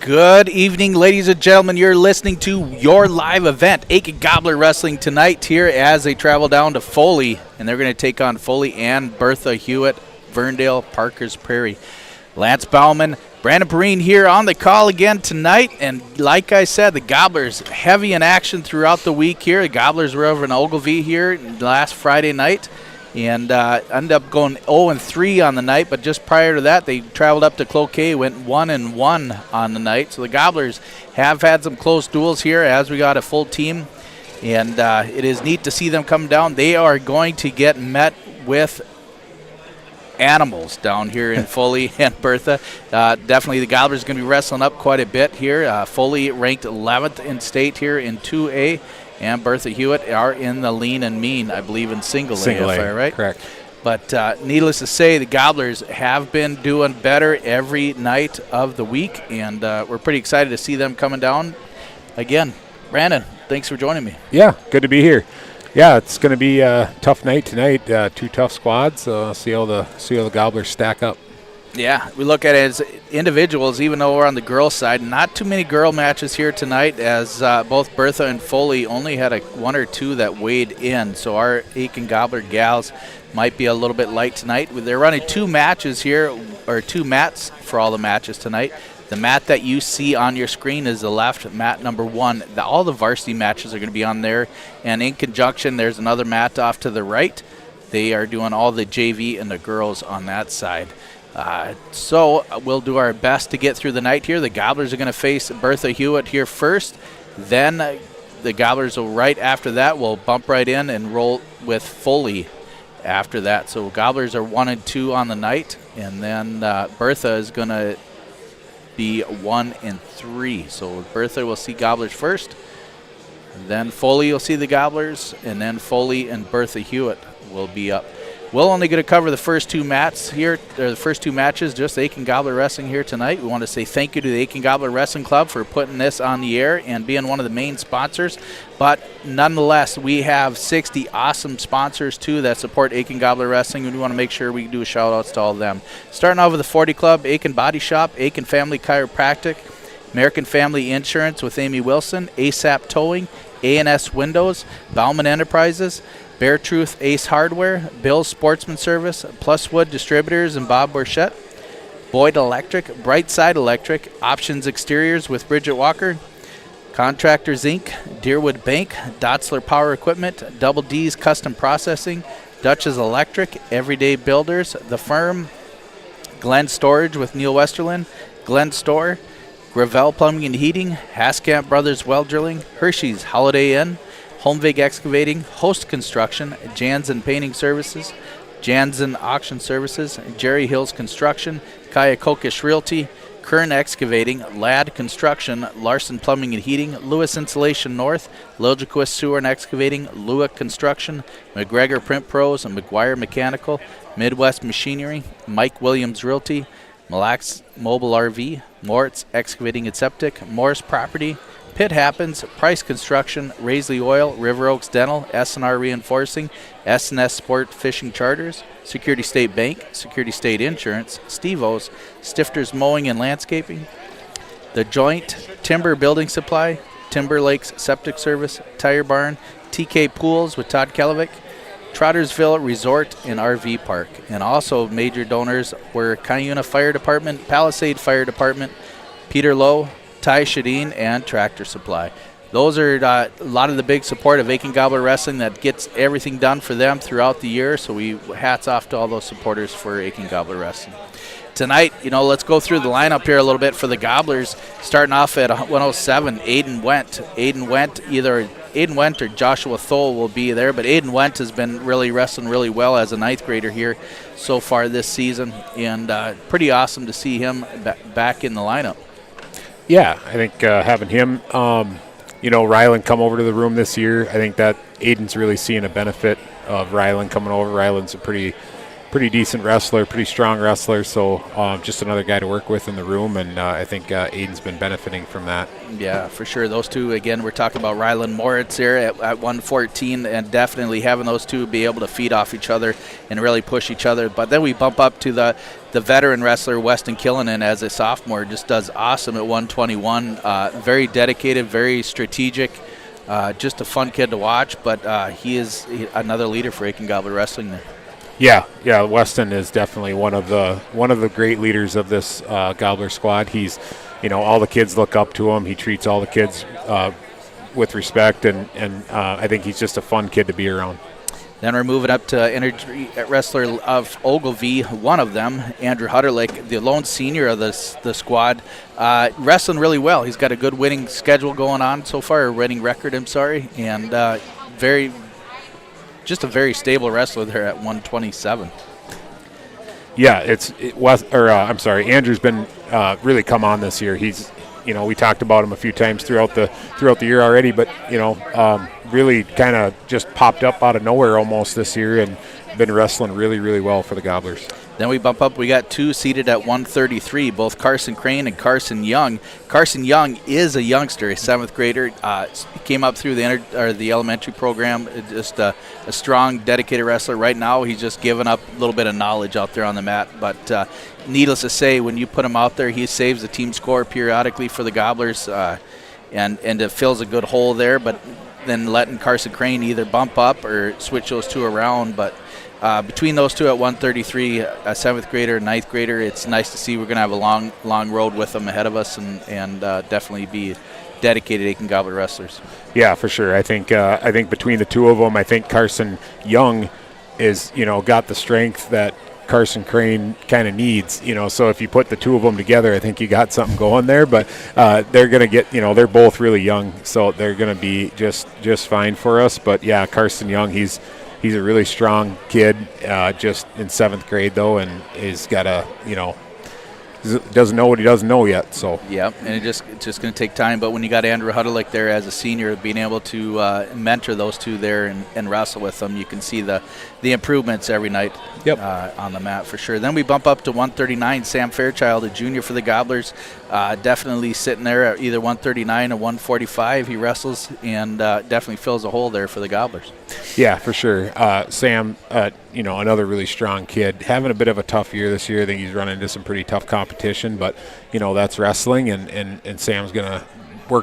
Good evening, ladies and gentlemen. You're listening to your live event, Aitkin Gobbler Wrestling, tonight here as they travel down to Foley, and they're going to take on Foley and Bertha Hewitt, Verndale, Parker's Prairie. Lance Bauman, Brandon Perrine here on the call again tonight, and like I said, the Gobblers heavy in action throughout the week here. The Gobblers were over in Ogilvie here last Friday night, and ended up going 0-3 on the night, but just prior to that, they traveled up to Cloquet, went 1-1 on the night. So the Gobblers have had some close duels here as we got a full team, and it is neat to see them come down. They are going to get met with animals down here in Foley and Bertha. Definitely the Gobblers going to be wrestling up quite a bit here. Foley ranked 11th in state here in 2A. And Bertha Hewitt are in the lean and mean, I believe, in single A, right? Correct. But needless to say, the Gobblers have been doing better every night of the week, and we're pretty excited to see them coming down. Again, Brandon, thanks for joining me. Yeah, good to be here. Yeah, it's going to be a tough night tonight. Two tough squads. See how the Gobblers stack up. Yeah, we look at it as individuals, even though we're on the girls' side. Not too many girl matches here tonight, as both Bertha and Foley only had one or two that weighed in. So our Aitkin Gobbler gals might be a little bit light tonight. They're running two matches here, or two mats for all the matches tonight. The mat that you see on your screen is the left, mat number 1. All the varsity matches are going to be on there. And in conjunction, there's another mat off to the right. They are doing all the JV and the girls on that side. So we'll do our best to get through the night here. The Gobblers are going to face Bertha Hewitt here first. Then the Gobblers will, right after that, will bump right in and roll with Foley after that. So Gobblers are 1-2 on the night. And then Bertha is going to be 1-3. So Bertha will see Gobblers first. Then Foley will see the Gobblers. And then Foley and Bertha Hewitt will be up. We're only going to cover the first two mats here, or the first two matches, just Aitkin Gobbler Wrestling here tonight. We want to say thank you to the Aitkin Gobbler Wrestling Club for putting this on the air and being one of the main sponsors. But nonetheless, we have 60 awesome sponsors, too, that support Aitkin Gobbler Wrestling, and we want to make sure we do a shout-outs to all of them. Starting off with the 40 Club, Aitkin Body Shop, Aitkin Family Chiropractic, American Family Insurance with Amy Wilson, ASAP Towing, A&S Windows, Bauman Enterprises, Bear Truth Ace Hardware, Bill's Sportsman Service, Pluswood Distributors and Bob Borchette, Boyd Electric, Brightside Electric, Options Exteriors with Bridget Walker, Contractors Inc., Deerwood Bank, Dotzler Power Equipment, Double D's Custom Processing, Dutch's Electric, Everyday Builders, The Firm, Glen Storage with Neil Westerland, Glen Store, Gravel Plumbing and Heating, Haskamp Brothers Well Drilling, Hershey's Holiday Inn, Homevig Excavating, Host Construction, Jansen Painting Services, Jansen Auction Services, Jerry Hills Construction, Kyakokish Realty, Kern Excavating, Ladd Construction, Larson Plumbing and Heating, Lewis Insulation North, Liljequist Sewer and Excavating, Lewick Construction, McGregor Print Pros and McGuire Mechanical, Midwest Machinery, Mike Williams Realty, Mille Lacs Mobile RV, Moritz Excavating and Septic, Morris Property, Pitt Happens, Price Construction, Raisley Oil, River Oaks Dental, S&R Reinforcing, S&S Sport Fishing Charters, Security State Bank, Security State Insurance, Steve-O's, Stifters Mowing and Landscaping, The Joint, Timber Building Supply, Timber Lakes Septic Service, Tire Barn, TK Pools with Todd Kellevic, Trottersville Resort and RV Park. And also major donors were Cuyuna Fire Department, Palisade Fire Department, Peter Lowe, Ty Shadeen, and Tractor Supply. Those are a lot of the big support of Aitkin Gobbler Wrestling that gets everything done for them throughout the year. So we hats off to all those supporters for Aitkin Gobbler Wrestling. Tonight, let's go through the lineup here a little bit for the Gobblers. Starting off at 107, Aiden Went. Either Aiden Went or Joshua Thole will be there, but Aiden Went has been really wrestling really well as a ninth grader here so far this season, and pretty awesome to see him back in the lineup. Yeah, I think having him, Ryland come over to the room this year, I think that Aiden's really seeing a benefit of Ryland coming over. Ryland's a pretty pretty decent wrestler, pretty strong wrestler. So just another guy to work with in the room, and I think Aiden's been benefiting from that. Yeah, for sure. Those two, again, we're talking about Ryland Moritz here at 114, and definitely having those two be able to feed off each other and really push each other. But then we bump up to the veteran wrestler, Weston Killinan, as a sophomore, just does awesome at 121. Very dedicated, very strategic. Just a fun kid to watch, but he is another leader for Aitkin Gobbler Wrestling there. Yeah. Weston is definitely one of the great leaders of this Gobbler squad. He's, all the kids look up to him. He treats all the kids with respect, and I think he's just a fun kid to be around. Then we're moving up to energy wrestler of Ogilvie, one of them, Andrew Hutterlick, the lone senior of the squad, wrestling really well. He's got a good winning schedule going on so far, a winning record, I'm sorry, and just a very stable wrestler there at 127. Yeah, Andrew's been really come on this year. He's, we talked about him a few times throughout the year already, but really kind of just popped up out of nowhere almost this year and been wrestling really, really well for the Gobblers. Then we bump up. We got two seated at 133, both Carson Crane and Carson Young. Carson Young is a youngster, a 7th grader. Came up through the elementary program, just a strong, dedicated wrestler. Right now, he's just giving up a little bit of knowledge out there on the mat. But needless to say, when you put him out there, he saves the team score periodically for the Gobblers, and it fills a good hole there. But then letting Carson Crane either bump up or switch those two around. But between those two at 133, a 7th grader, 9th grader, it's nice to see we're going to have a long road with them ahead of us, and definitely be dedicated Aitkin Gobbler wrestlers. Yeah, for sure. I think between the two of them, I think Carson Young is got the strength that Carson Crane kind of needs. So if you put the two of them together, I think you got something going there. But they're going to get they're both really young, so they're going to be just fine for us. But yeah, Carson Young, he's a really strong kid, just in 7th grade though, and he's got doesn't know what he doesn't know yet. So yeah, and it's just going to take time. But when you got Andrew Hutterlick there as a senior, being able to mentor those two there and wrestle with them, you can see the improvements every night. Yep. On the mat for sure. Then we bump up to 139, Sam Fairchild, a junior for the Gobblers, definitely sitting there at either 139 or 145. He wrestles and definitely fills a hole there for the Gobblers. Yeah, for sure. Sam, another really strong kid, having a bit of a tough year this year. I think he's running into some pretty tough competition, but that's wrestling, and Sam's going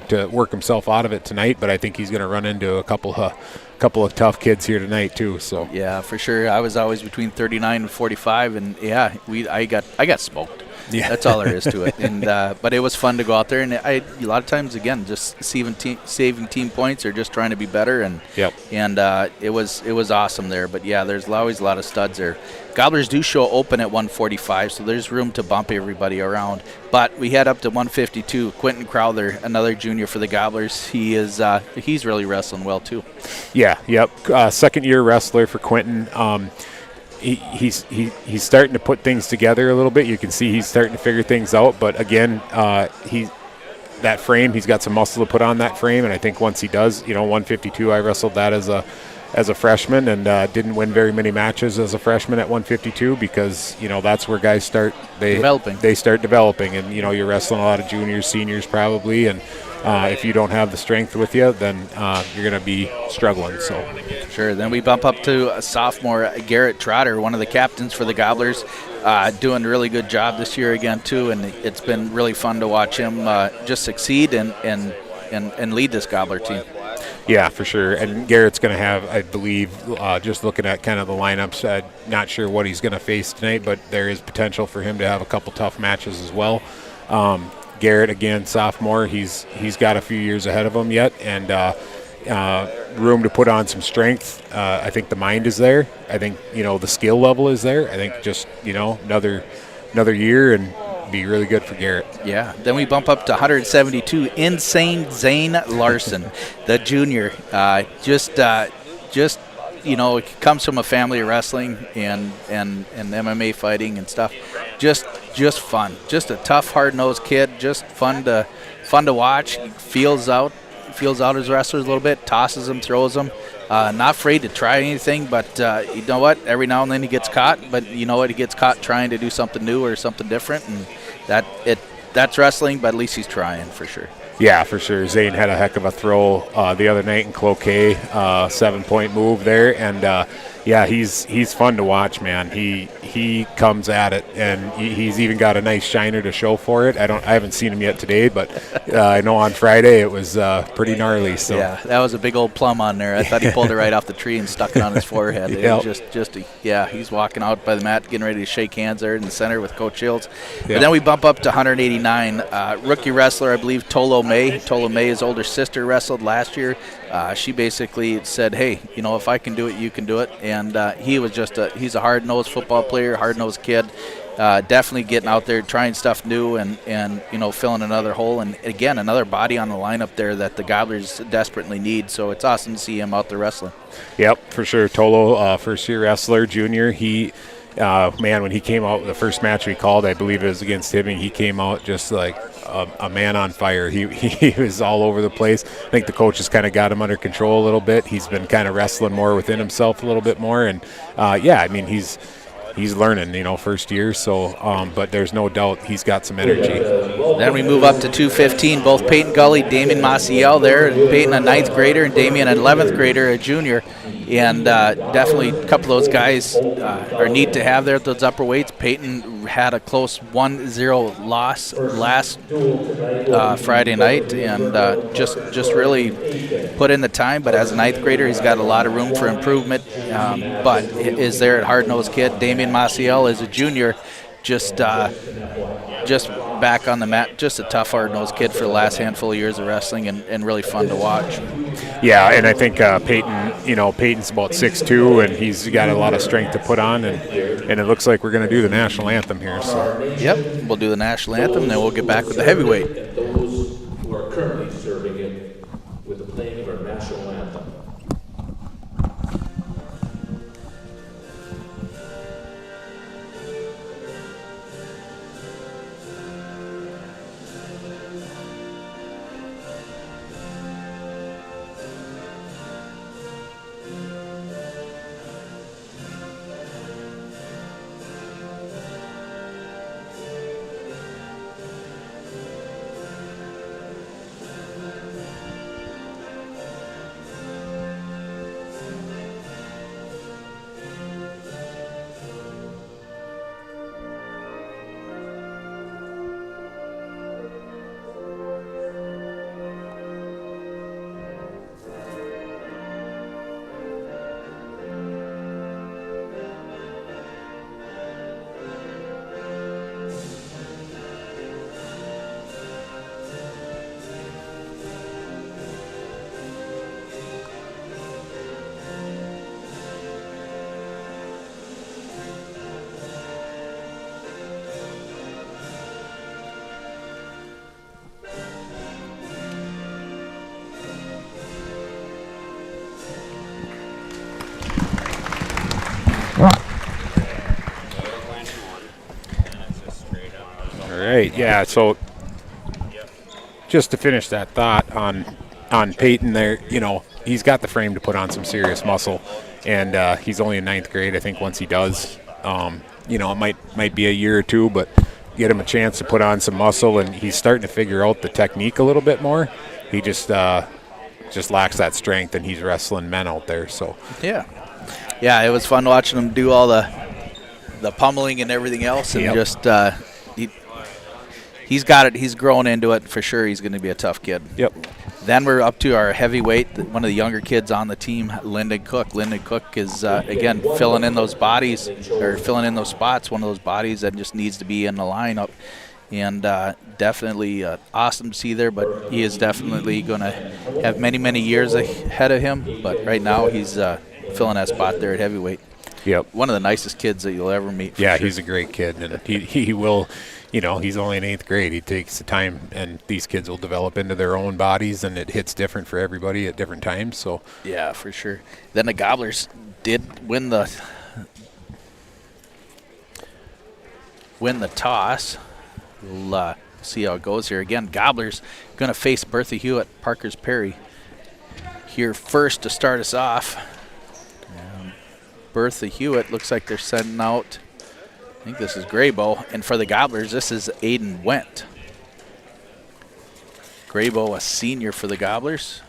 to work himself out of it tonight. But I think he's going to run into a couple of tough kids here tonight too. So yeah, for sure. I was always between 39 and 45, and yeah, I got smoked. Yeah, that's all there is to it. And but it was fun to go out there, and a lot of times again just saving team points or just trying to be better. And yep. And it was awesome there. But yeah, there's always a lot of studs there. Gobblers do show open at 145, so there's room to bump everybody around. But we head up to 152. Quentin Crowther, another junior for the Gobblers. He's really wrestling well too. Yeah, yep. 2nd-year wrestler for Quentin. He's starting to put things together a little bit. You can see he's starting to figure things out. But again, he's got some muscle to put on that frame, and I think once he does, 152, I wrestled that as a freshman and didn't win very many matches as a freshman at 152 because that's where guys start developing. They start developing, and you're wrestling a lot of juniors, seniors probably, and if you don't have the strength with you, then you're going to be struggling. So sure. Then we bump up to a sophomore, Garrett Trotter, one of the captains for the Gobblers, doing a really good job this year again too, and it's been really fun to watch him just succeed and lead this Gobbler team. Yeah, for sure. And Garrett's going to have, I believe, just looking at kind of the lineups, not sure what he's going to face tonight, but there is potential for him to have a couple tough matches as well. Garrett, again, sophomore, he's got a few years ahead of him yet, and room to put on some strength. I think the mind is there. I think, the skill level is there. I think just, another year and be really good for Garrett. Yeah. Then we bump up to 172, Insane Zane Larson, the junior. Just comes from a family of wrestling and MMA fighting and stuff. Just fun. Just a tough, hard-nosed kid. Just fun to watch. Feels out his wrestlers a little bit, tosses them, throws them. Not afraid to try anything, but you know what? Every now and then he gets caught, but you know what? He gets caught trying to do something new or something different, and that's wrestling, but at least he's trying for sure. Yeah, for sure. Zane had a heck of a throw the other night in Cloquet, 7-point move there, and yeah, he's fun to watch, man. He comes at it, and he's even got a nice shiner to show for it. I haven't seen him yet today, but I know on Friday it was pretty gnarly. So yeah, that was a big old plum on there. I thought he pulled it right off the tree and stuck it on his forehead. It was he's walking out by the mat, getting ready to shake hands there in the center with Coach Shields. Yep. But then we bump up to 189. Rookie wrestler, I believe, Tolo May. Tolo May, his older sister, wrestled last year. She basically said, hey, you know, if I can do it, you can do it. And he was he's a hard-nosed football player, hard-nosed kid. Definitely getting out there, trying stuff new and you know, filling another hole. And, again, another body on the lineup there that the Gobblers desperately need. So it's awesome to see him out there wrestling. Yep, for sure. Tolo, first-year wrestler, junior. He, man, when he came out, the first match we called, I believe it was against Hibbing, he came out just like a man on fire. He was all over the place. I think the coaches kind of got him under control a little bit. He's been kind of wrestling more within himself a little bit more. And, yeah, I mean, he's learning, you know, first year. So, but there's no doubt he's got some energy. Then we move up to 215. Both Peyton Gully, Damien Maciel there. Peyton, a 9th grader, and Damien, an 11th grader, a junior. And definitely a couple of those guys are neat to have there at those upper weights. Peyton had a close 1-0 loss last Friday night, and just really put in the time. But as a 9th grader, he's got a lot of room for improvement. But is there a hard-nosed kid? Damien Maciel is a junior, just back on the mat, just a tough, hard-nosed kid for the last handful of years of wrestling, and really fun to watch. Yeah, and I think Peyton, you know, Peyton's about 6'2", and he's got a lot of strength to put on, and it looks like we're going to do the national anthem here. So. Yep, we'll do the national anthem, then we'll get back with the heavyweight. And those who are currently serving it with the playing of our national anthem. Right, yeah, so just to finish that thought on Peyton there, you know, he's got the frame to put on some serious muscle, and he's only in 9th grade. I think once he does, you know, it might be a year or two, but get him a chance to put on some muscle, and he's starting to figure out the technique a little bit more. He just lacks that strength, and he's wrestling men out there. So yeah, it was fun watching him do all the pummeling and everything else, and just he's got it. He's growing into it for sure. He's going to be a tough kid. Yep. Then we're up to our heavyweight, one of the younger kids on the team, Lyndon Cook. Lyndon Cook is, again, filling in those bodies, or filling in those spots, one of those bodies that just needs to be in the lineup. And definitely awesome to see there, but he is definitely going to have many, many years ahead of him. But right now he's filling that spot there at heavyweight. Yep. One of the nicest kids that you'll ever meet. Yeah, sure. He's a great kid, and he will, you know, he's only in 8th grade. He takes the time, and these kids will develop into their own bodies, and it hits different for everybody at different times. So yeah, for sure. Then the Gobblers did win the toss. We'll see how it goes here. Again, Gobblers going to face Bertha Hewitt, Parker's Perry. here first to start us off. Bertha Hewitt looks like they're sending out, I think this is Graybo, and for the Gobblers, this is Aiden Wendt. Graybo, a senior for the Gobblers.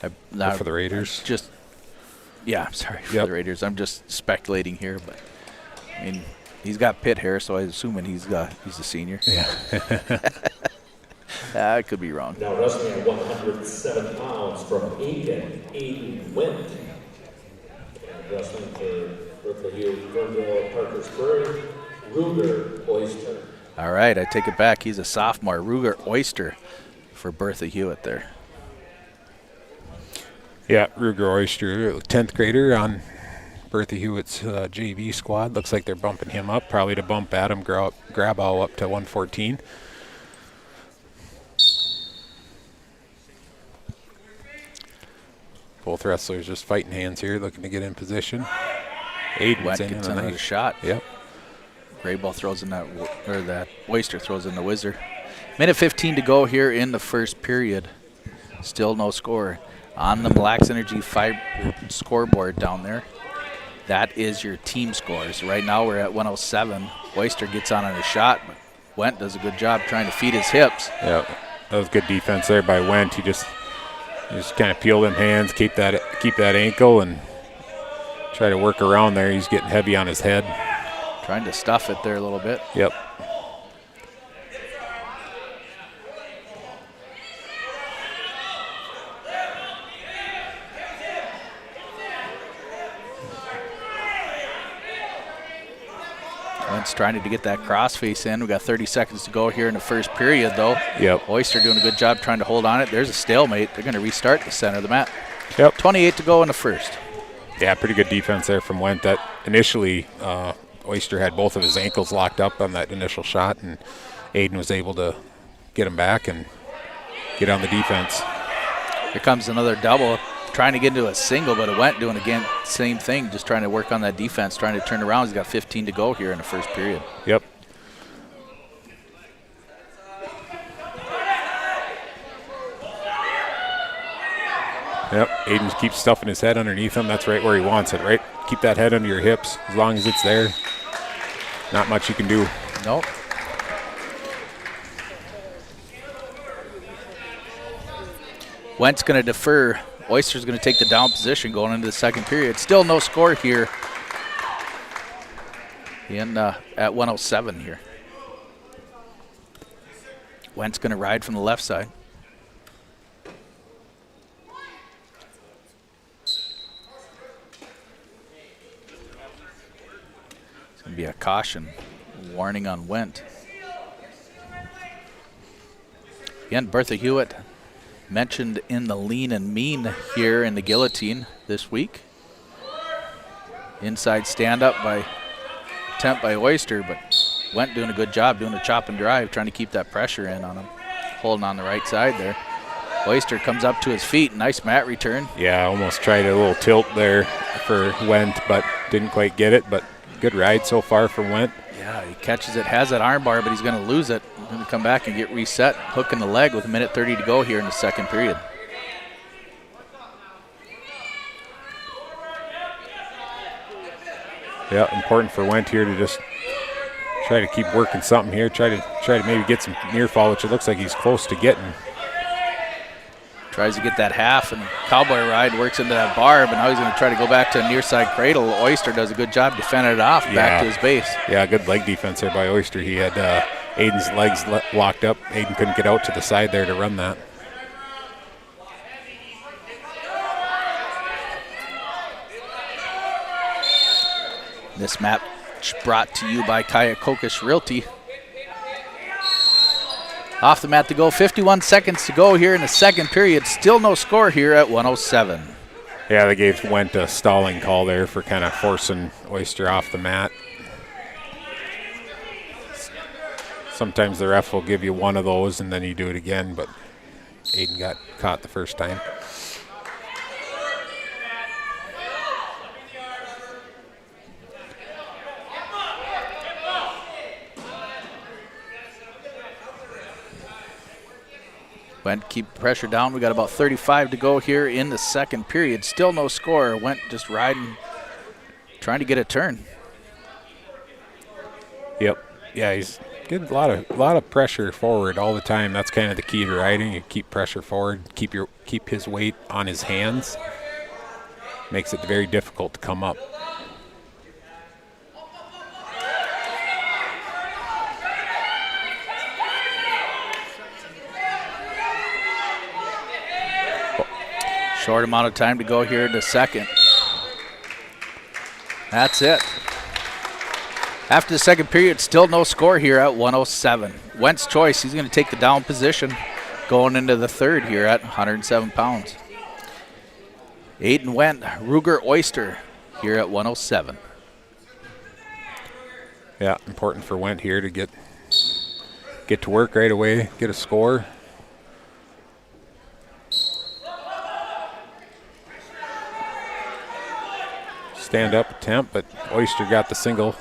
For the Raiders. For the Raiders. I'm just speculating here, but I mean, he's got pit hair, so I'm assuming he's a senior. Yeah. I could be wrong. Now wrestling at 107 pounds from Aitkin, Aiden Wendt. And wrestling for Bertha Hewitt, Ferndale, Parkersburg, Ruger Oyster. All right, I take it back. He's a sophomore. Ruger Oyster for Bertha Hewitt there. Yeah, Ruger Oyster, 10th grader on Bertha Hewitt's JV squad. Looks like they're bumping him up, probably to bump Adam Grabow up to 114. Both wrestlers just fighting hands here, looking to get in position. Aiden's in gets another shot. Yep. Graybo throws in that Oyster throws in the whizzer. Minute 15 to go here in the first period. Still no score. On the Mille Lacs Energy scoreboard down there, that is your team scores. Right now we're at 107. Oyster gets on a shot, but Wendt does a good job trying to feed his hips. Yeah, that was good defense there by Wendt. He just kind of peel them hands, keep that ankle, and try to work around there. He's getting heavy on his head. Trying to stuff it there a little bit. Yep. Wendt's trying to get that crossface in. We got 30 seconds to go here in the first period, though. Yep. Oyster doing a good job trying to hold on it. There's a stalemate. They're going to restart the center of the mat. Yep. 28 to go in the first. Yeah, pretty good defense there from Wendt. That initially, Oyster had both of his ankles locked up on that initial shot, and Aiden was able to get him back and get on the defense. Here comes another double. Trying to get into a single, but it went doing again same thing, just trying to work on that defense, trying to turn around. He's got 15 to go here in the first period. Yep. Yep, Aiden keeps stuffing his head underneath him. That's right where he wants it, right? Keep that head under your hips as long as it's there. Not much you can do. Nope. Wendt's going to defer. Oyster's going to take the down position going into the second period. Still no score here at 107 here. Wendt's going to ride from the left side. It's going to be a caution warning on Wendt. Again, Bertha Hewitt mentioned in the lean and mean here in the guillotine this week. Inside stand-up attempt by Oyster, but Wendt doing a good job doing a chop and drive, trying to keep that pressure in on him, holding on the right side there. Oyster comes up to his feet. Nice mat return. Yeah, almost tried a little tilt there for Wendt, but didn't quite get it, but good ride so far from Wendt. Yeah, he catches it, has that arm bar, but he's going to lose it. He's going to come back and get reset, hook in the leg with a minute 30 to go here in the second period. Yeah, important for Wendt here to just try to keep working something here, try to maybe get some near fall, which it looks like he's close to getting. Tries to get that half, and cowboy ride works into that bar, but now he's going to try to go back to a near side cradle. Oyster does a good job defending it off back to his base. Yeah, good leg defense there by Oyster. He had Aiden's legs locked up. Aiden couldn't get out to the side there to run that. This match brought to you by Kaya Kokish Realty. Off the mat to go, 51 seconds to go here in the second period. Still no score here at 107. Yeah, they gave Wendt a stalling call there for kind of forcing Oyster off the mat. Sometimes the ref will give you one of those and then you do it again, but Aiden got caught the first time. Went keep pressure down. We got about 35 to go here in the second period. Still no score. Went just riding, trying to get a turn. Yep. Yeah, he's getting a lot of pressure forward all the time. That's kind of the key to riding. You keep pressure forward, keep his weight on his hands. Makes it very difficult to come up. Short amount of time to go here in the second. That's it. After the second period, still no score here at 107. Wentz choice, he's going to take the down position going into the third here at 107 pounds. Aiden Went, Ruger Oyster here at 107. Yeah, important for Went here to get to work right away, get a score. Stand up attempt, but Oyster got the single.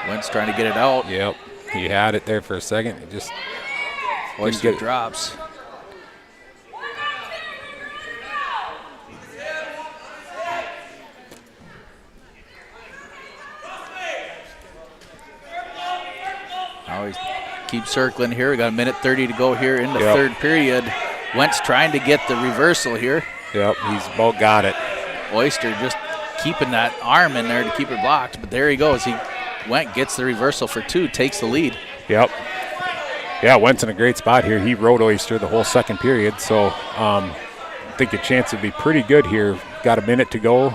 Wentz trying to get it out. Yep, he had it there for a second. It just Oyster drops. Now he keeps circling here. We got a minute 30 to go here in the third period. Wentz trying to get the reversal here. Yep, he's about got it. Oyster just keeping that arm in there to keep it blocked, but there he goes. Went gets the reversal for two, takes the lead. Yep. Yeah, Went's in a great spot here. He rode Oyster the whole second period, so I think the chance would be pretty good here. Got a minute to go.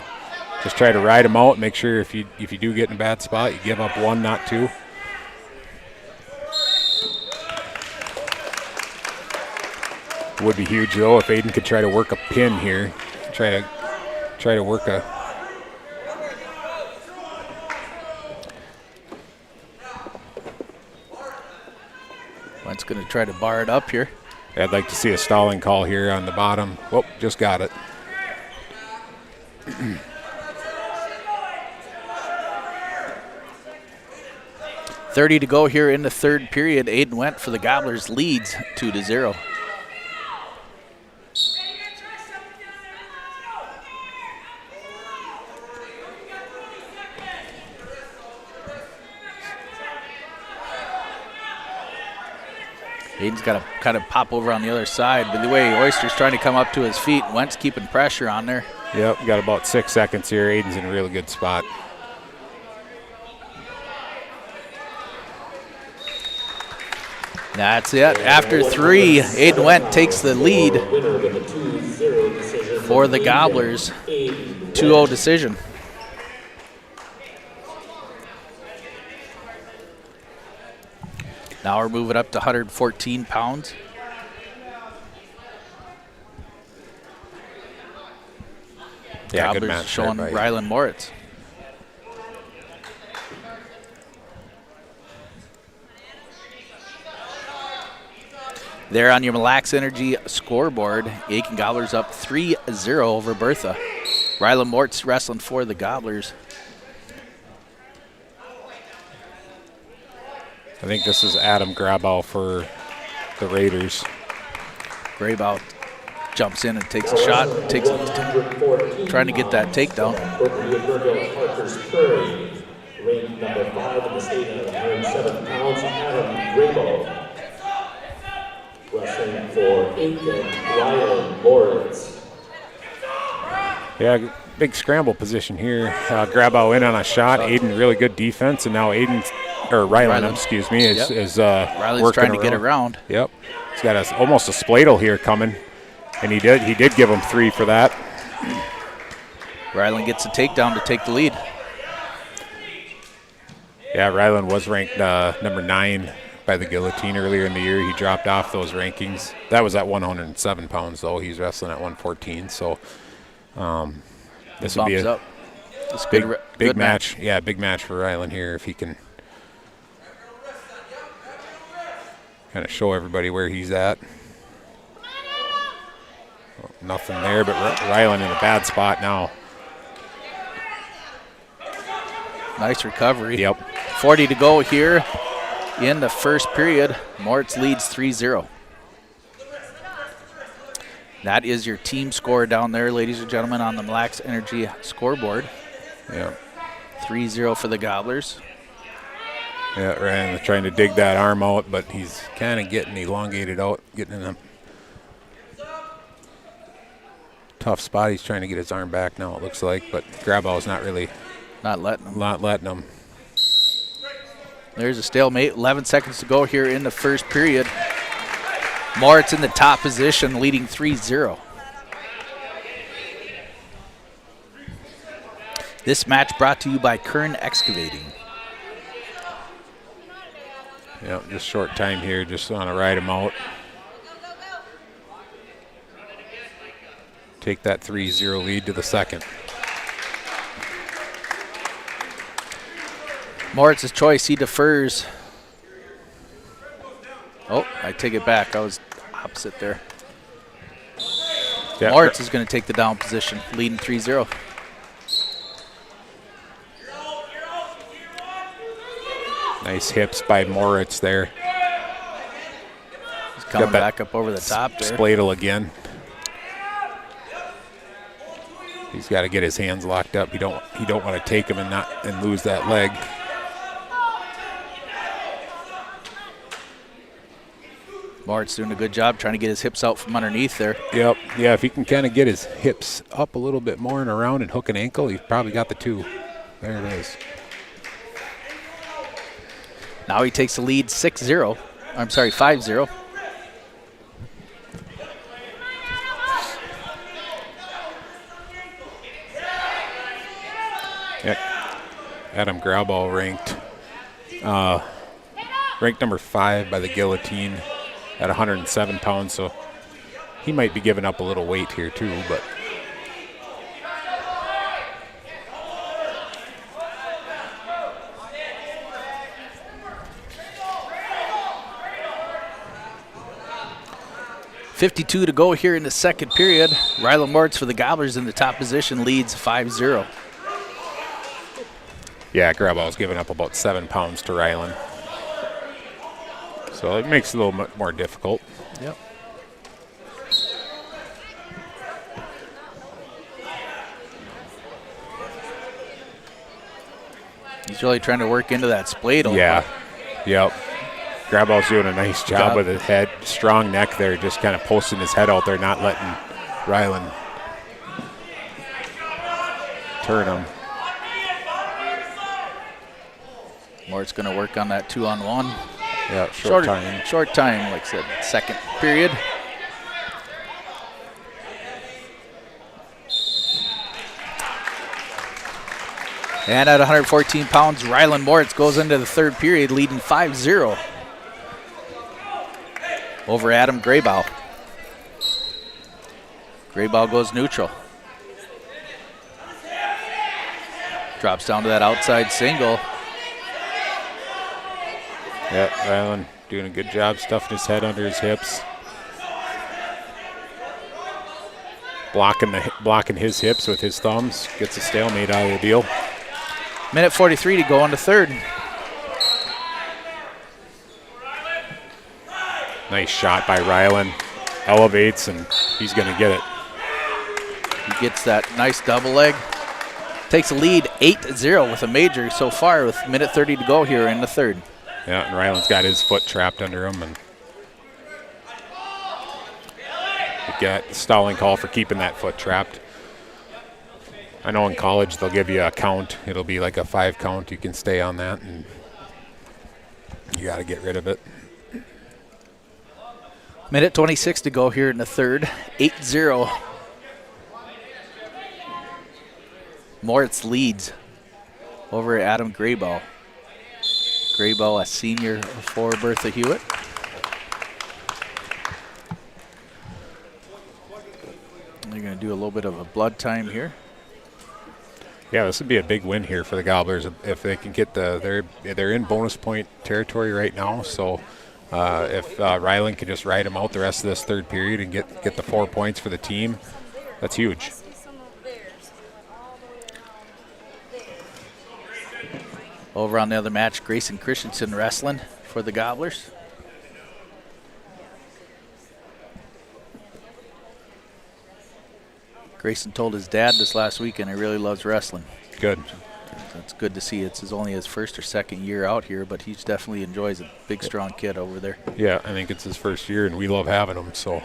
Just try to ride him out. Make sure if you do get in a bad spot, you give up one, not two. Would be huge though if Aiden could try to work a pin here. Try to work a. Went's going to try to bar it up here. I'd like to see a stalling call here on the bottom. Whoop, just got it. .30 to go here in the third period. Aiden Went for the Gobblers leads 2-0. Aiden's got to kind of pop over on the other side, but the way Oyster's trying to come up to his feet, Wentz keeping pressure on there. Yep, got about 6 seconds here. Aiden's in a really good spot. That's it. After three, Aiden Went takes the lead for the Gobblers. 2-0 decision. Now we're moving up to 114 pounds. Yeah, good Gobblers match showing there by Ryland Moritz. There on your Mille Lacs Energy scoreboard, Aitkin Gobblers up 3-0 over Bertha. Ryland Moritz wrestling for the Gobblers. I think this is Adam Grabow for the Raiders. Grabow jumps in and takes a shot, trying to get that takedown. Ranked number 5 in the state at 107 pounds, Adam Grabow. Wrestling for Aitkin, Ryland Moritz. Yeah, big scramble position here. Grabow in on a shot. Aiden really good defense, and now Ryland, excuse me, is Ryland's working trying to get around. Yep, he's got almost a spladle here coming, and he did give him 3 for that. Ryland gets a takedown to take the lead. Yeah, Ryland was ranked number 9 by the Guillotine earlier in the year. He dropped off those rankings. That was at 107 pounds, though. He's wrestling at 114, so this would be a big match. Yeah, big match for Ryland here if he can kind of show everybody where he's at. Well, nothing there, but Ryland in a bad spot now. Nice recovery. Yep. 40 to go here in the first period. Moritz leads 3-0. That is your team score down there, ladies and gentlemen, on the Mille Lacs Energy scoreboard. Yeah. 3-0 for the Gobblers. Yeah, Ryan trying to dig that arm out, but he's kind of getting elongated out, getting in a tough spot. He's trying to get his arm back now, it looks like, but Grabau's not really Not letting him. not letting him. There's a stalemate. 11 seconds to go here in the first period. Moritz in the top position, leading 3-0. This match brought to you by Kern Excavating. Yeah, just short time here. Just want to ride him out. Take that 3-0 lead to the second. Moritz's choice, he defers. Oh, I take it back. I was opposite there. Yeah, Moritz is going to take the down position, leading 3-0. Nice hips by Moritz there. He's coming Got that back up over the top there. Spladle again. He's got to get his hands locked up. He don't want to take him and lose that leg. Moritz doing a good job trying to get his hips out from underneath there. Yep. Yeah, if he can kind of get his hips up a little bit more and around and hook an ankle, he's probably got the two. There it is. Now he takes the lead 6-0. I'm sorry, 5-0. Yeah. Adam Grabau ranked number 5 by the Guillotine at 107 pounds, so he might be giving up a little weight here too, but 52 to go here in the second period. Rylan Moritz for the Gobblers in the top position leads 5-0. yeah, Grabau's giving up about 7 pounds to Rylan. So it makes it a little bit more difficult. Yep. He's really trying to work into that spladle. Yeah. Yep. Grabau's doing a nice job with his head. Strong neck there, just kind of posting his head out there, not letting Rylan turn him. Moritz going to work on that 2-on-1. Yeah, short time. Short time, like I said, second period. And at 114 pounds, Rylan Moritz goes into the third period, leading 5-0 over Adam Grabau. Grabau goes neutral. Drops down to that outside single. Yeah, Rylan doing a good job stuffing his head under his hips. Blocking his hips with his thumbs. Gets a stalemate out of the deal. Minute 43 to go on the third. Nice shot by Rylan. Elevates, and he's going to get it. He gets that nice double leg. Takes a lead 8-0 with a major so far with minute 30 to go here in the third. Yeah, and Rylan's got his foot trapped under him, and he got the stalling call for keeping that foot trapped. I know in college they'll give you a count. It'll be like a 5 count. You can stay on that, and you got to get rid of it. Minute 26 to go here in the third. 8-0. Moritz leads over Adam Grabau. Grabau, a senior for Bertha Hewitt. They're going to do a little bit of a blood time here. Yeah, this would be a big win here for the Gobblers if they can get they're in bonus point territory right now. So if Rylan can just ride them out the rest of this third period and get the 4 points for the team, that's huge. Over on the other match, Grayson Christensen wrestling for the Gobblers. Grayson told his dad this last weekend he really loves wrestling. Good. That's good to see. It's only his first or second year out here, but he definitely enjoys it. Big, strong kid over there. Yeah, I think it's his first year, and we love having him. So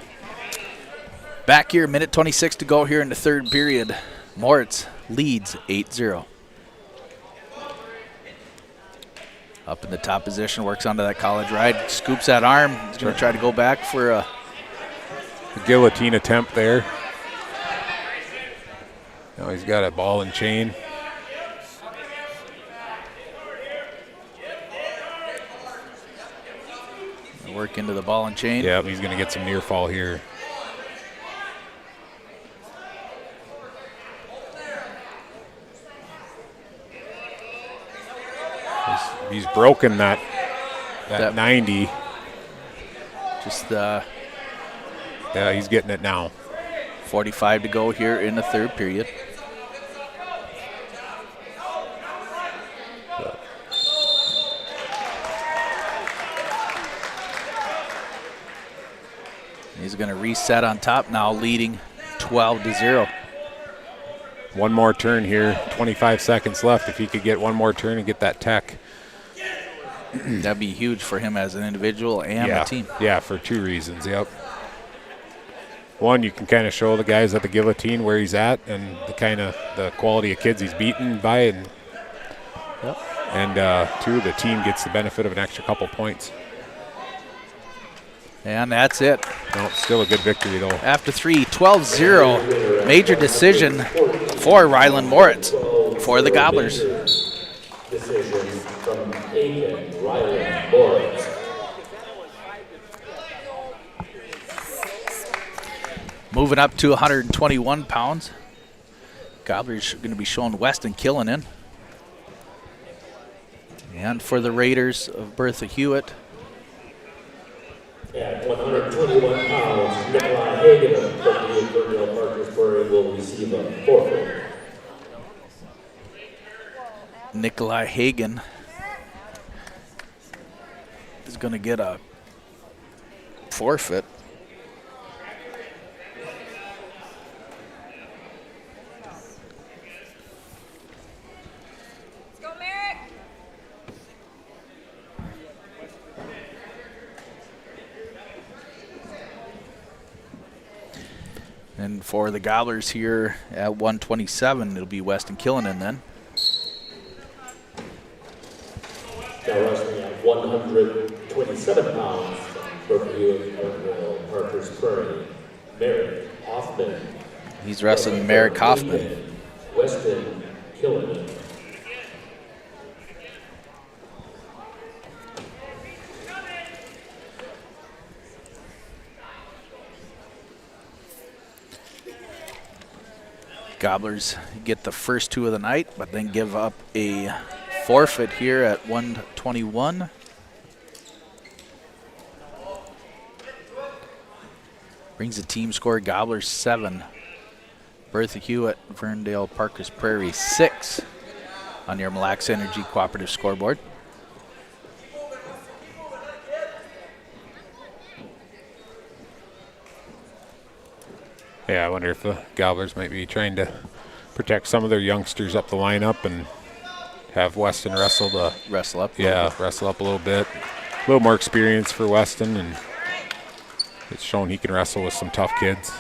back here, minute 26 to go here in the third period. Moritz leads 8-0. Up in the top position, works onto that college ride, scoops that arm. He's going to try to go back for a guillotine attempt there. Now he's got a ball and chain. Work into the ball and chain. Yeah, he's going to get some near fall here. He's broken that 90. Just yeah, he's getting it now. 45 to go here in the third period. He's going to reset on top now, leading 12-0. One more turn here, 25 seconds left. If he could get one more turn and get that tech. That'd be huge for him as an individual and the team. Yeah, for two reasons, yep. One, you can kind of show the guys at the guillotine where he's at and the quality of kids he's beaten by. And two, the team gets the benefit of an extra couple points. And that's it. No, still a good victory, though. After 3, 12-0. Major decision for Ryland Moritz for the Gobblers. Decision from Aitkin, Ryland Moritz. Moving up to 121 pounds. Gobblers are going to be showing Weston Killinen. And for the Raiders of Bertha Hewitt. At 121 pounds, Nikolai Hagen of Ferndale Parkersburg will receive a forfeit. Nikolai Hagen is going to get a forfeit. And for the Gobblers here at 127, it'll be Weston Killinen then. Now wrestling at 127 pounds from Ferndale Parker's Prairie, Merrick Hoffman. He's wrestling Merrick Hoffman. Weston Killinen. Gobblers get the first two of the night, but then give up a forfeit here at 121. Brings the team score Gobblers 7. Bertha Hewitt, Ferndale Parkers Prairie 6 on your Mille Lacs Energy Cooperative scoreboard. Yeah, I wonder if the Gobblers might be trying to protect some of their youngsters up the lineup and have Weston wrestle up. Wrestle up a little bit. A little more experience for Weston, and it's shown he can wrestle with some tough kids.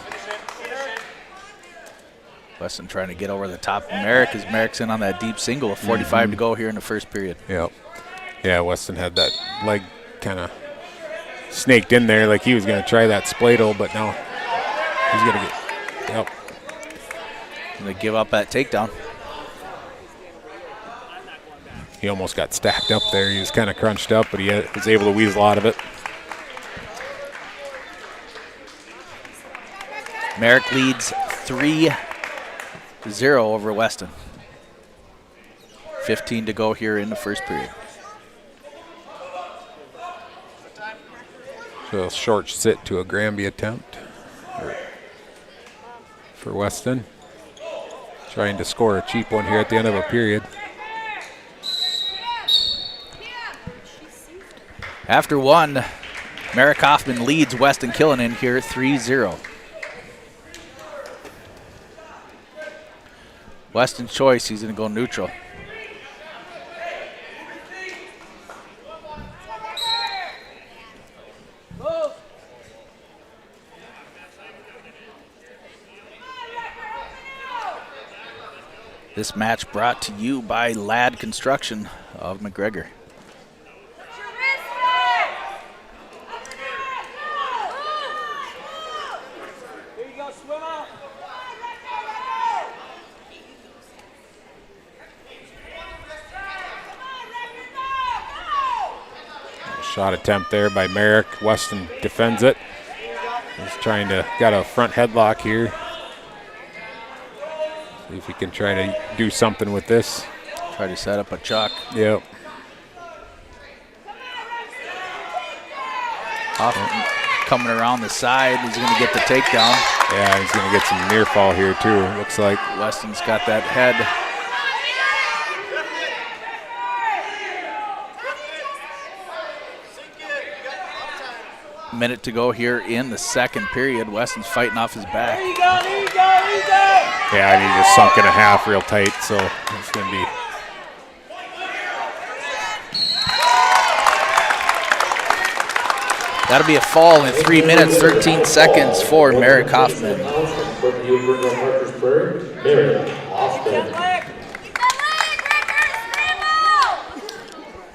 Weston trying to get over the top of Merrick as Merrick's in on that deep single with 45 to go here in the first period. Yep. Yeah, Weston had that leg kind of snaked in there like he was going to try that spladle, but now he's going to get, Going to give up that takedown. He almost got stacked up there. He was kind of crunched up, but he was able to weasel out of it. Merrick leads 3-0 over Weston. 15 to go here in the first period. So a short sit to a Granby attempt for Weston. Trying to score a cheap one here at the end of a period. After one, Merrick Hoffman leads Weston Killinan here 3-0. Weston's choice, he's going to go neutral. This match brought to you by Ladd Construction of McGregor. Shot attempt there by Merrick. Weston defends it. He's trying to, got a front headlock here. See if he can try to do something with this. Try to set up a chuck. Yep. Hoffman coming around the side. He's going to get the takedown. Yeah, he's going to get some near fall here too, looks like. Weston's got that head. Minute to go here in the second period. Weston's fighting off his back. There you go, there you go, there you go. Yeah, and he just sunk in a half real tight, so it's going to be. That'll be a fall in 3 minutes, 13 seconds for Merrick Hoffman.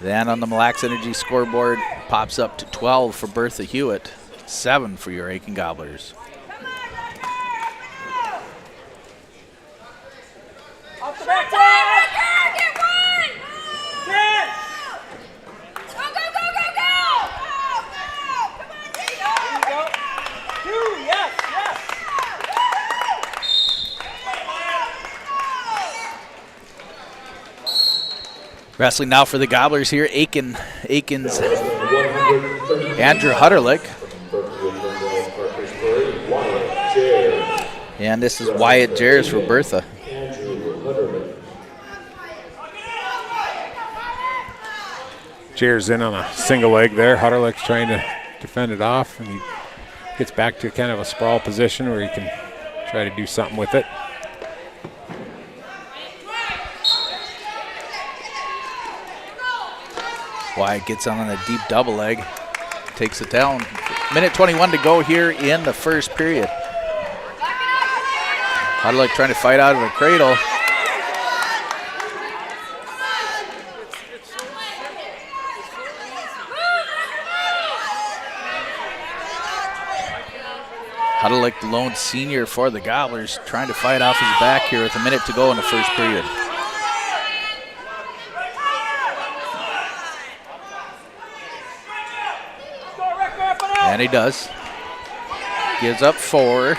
Then on the Mille Lacs Energy scoreboard, pops up to 12 for Bertha Hewitt, 7 for your Aitkin Gobblers. Off the back side. Get one. Get. Go, go, go, go, go. Come on, there you go. Two, yes, yes. Wrestling now for the Gobblers here, Aikin's Andrew Hutterlick. And this is Wyatt Jers for Bertha. Jers in on a single leg there. Hutterlick's trying to defend it off, and he gets back to kind of a sprawl position where he can try to do something with it. Wyatt gets on a deep double leg, takes it down. Minute 21 to go here in the first period. Hutterlick trying to fight out of the cradle. Hutterlick, the lone senior for the Gobblers, trying to fight off his back here with a minute to go in the first period. And he does. Gives up 4,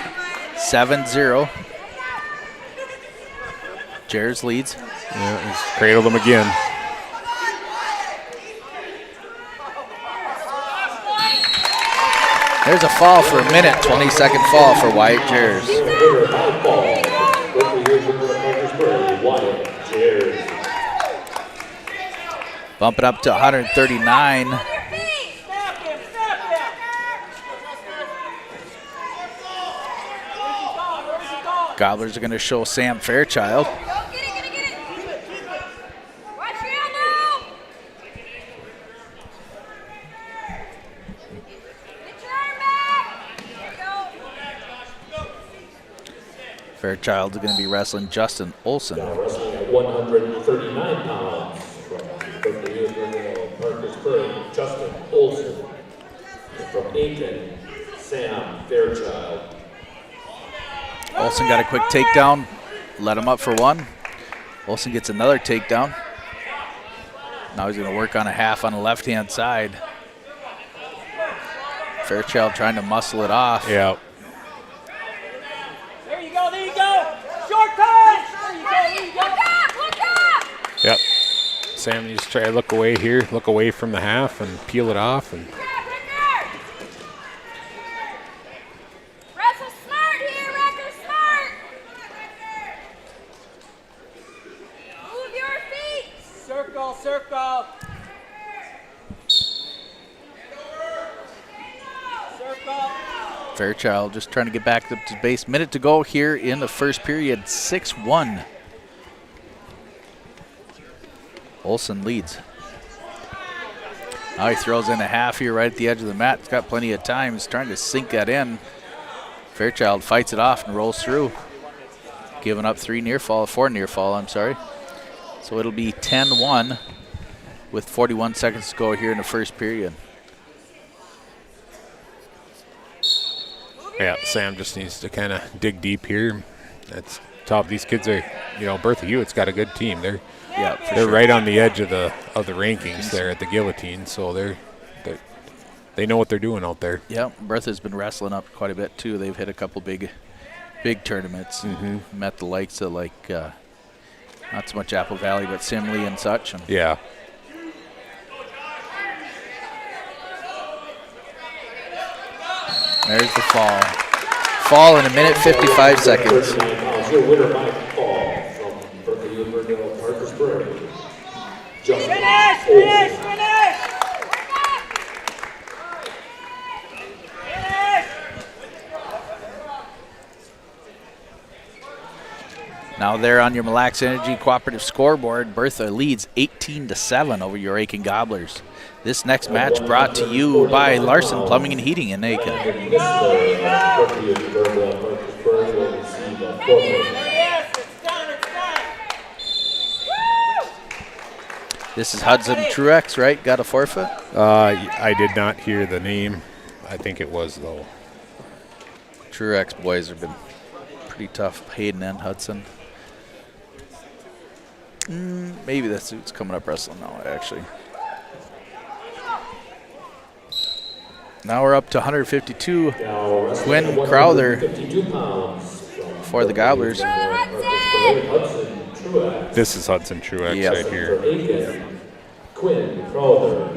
7-0. Jers leads. Yeah, he's cradled him again. There's a fall for a minute, 20-second fall for Wyatt Jers. Bump it up to 139. Gobblers are going to show Sam Fairchild. Fairchild's going to be wrestling Justin Olson. Now wrestling at 139 pounds from Parkersburg, Justin Olson. And from Aitkin, Sam Fairchild. Olson got a quick takedown, let him up for one. Olson gets another takedown. Now he's going to work on a half on the left-hand side. Fairchild trying to muscle it off. Yeah. There you go, there you go. Short punch. There you go, there you go. Look up. Yep. Sam, you just try to look away here, look away from the half and peel it off. And Wrestle smart here, wrestle smart. Move your feet. Circle, circle. Fairchild just trying to get back up to base. Minute to go here in the first period, 6-1. Olsen leads. Now he throws in a half here right at the edge of the mat. He's got plenty of time. He's trying to sink that in. Fairchild fights it off and rolls through. Giving up 4 near fall, I'm sorry. So it'll be 10-1 with 41 seconds to go here in the first period. Yeah, Sam just needs to kind of dig deep here. That's tough. These kids are, Bertha Hewitt's got a good team. They're right on the edge of the rankings there at the Guillotine, so they know what they're doing out there. Yeah, Bertha's been wrestling up quite a bit too. They've hit a couple big tournaments. Met the likes of not so much Apple Valley, but Simley and such. And yeah. There's the fall. Fall in 1:55 seconds. Your winner by fall from Bertha Hewitt, Parkersburg. Finish! Now there on your Mille Lacs Energy Cooperative scoreboard, Bertha leads 18-7 over your Aitkin Gobblers. This next match brought to you by Larson Plumbing and Heating in Aitkin. This is Hudson Truex, right? Got a forfeit? I did not hear the name. I think it was, though. Truex boys have been pretty tough. Hayden and Hudson. Maybe that's who's coming up wrestling now, actually. Now we're up to 152. Quinn Crowther for the Gobblers. This is Hudson Truex right here. Quinn Crowther.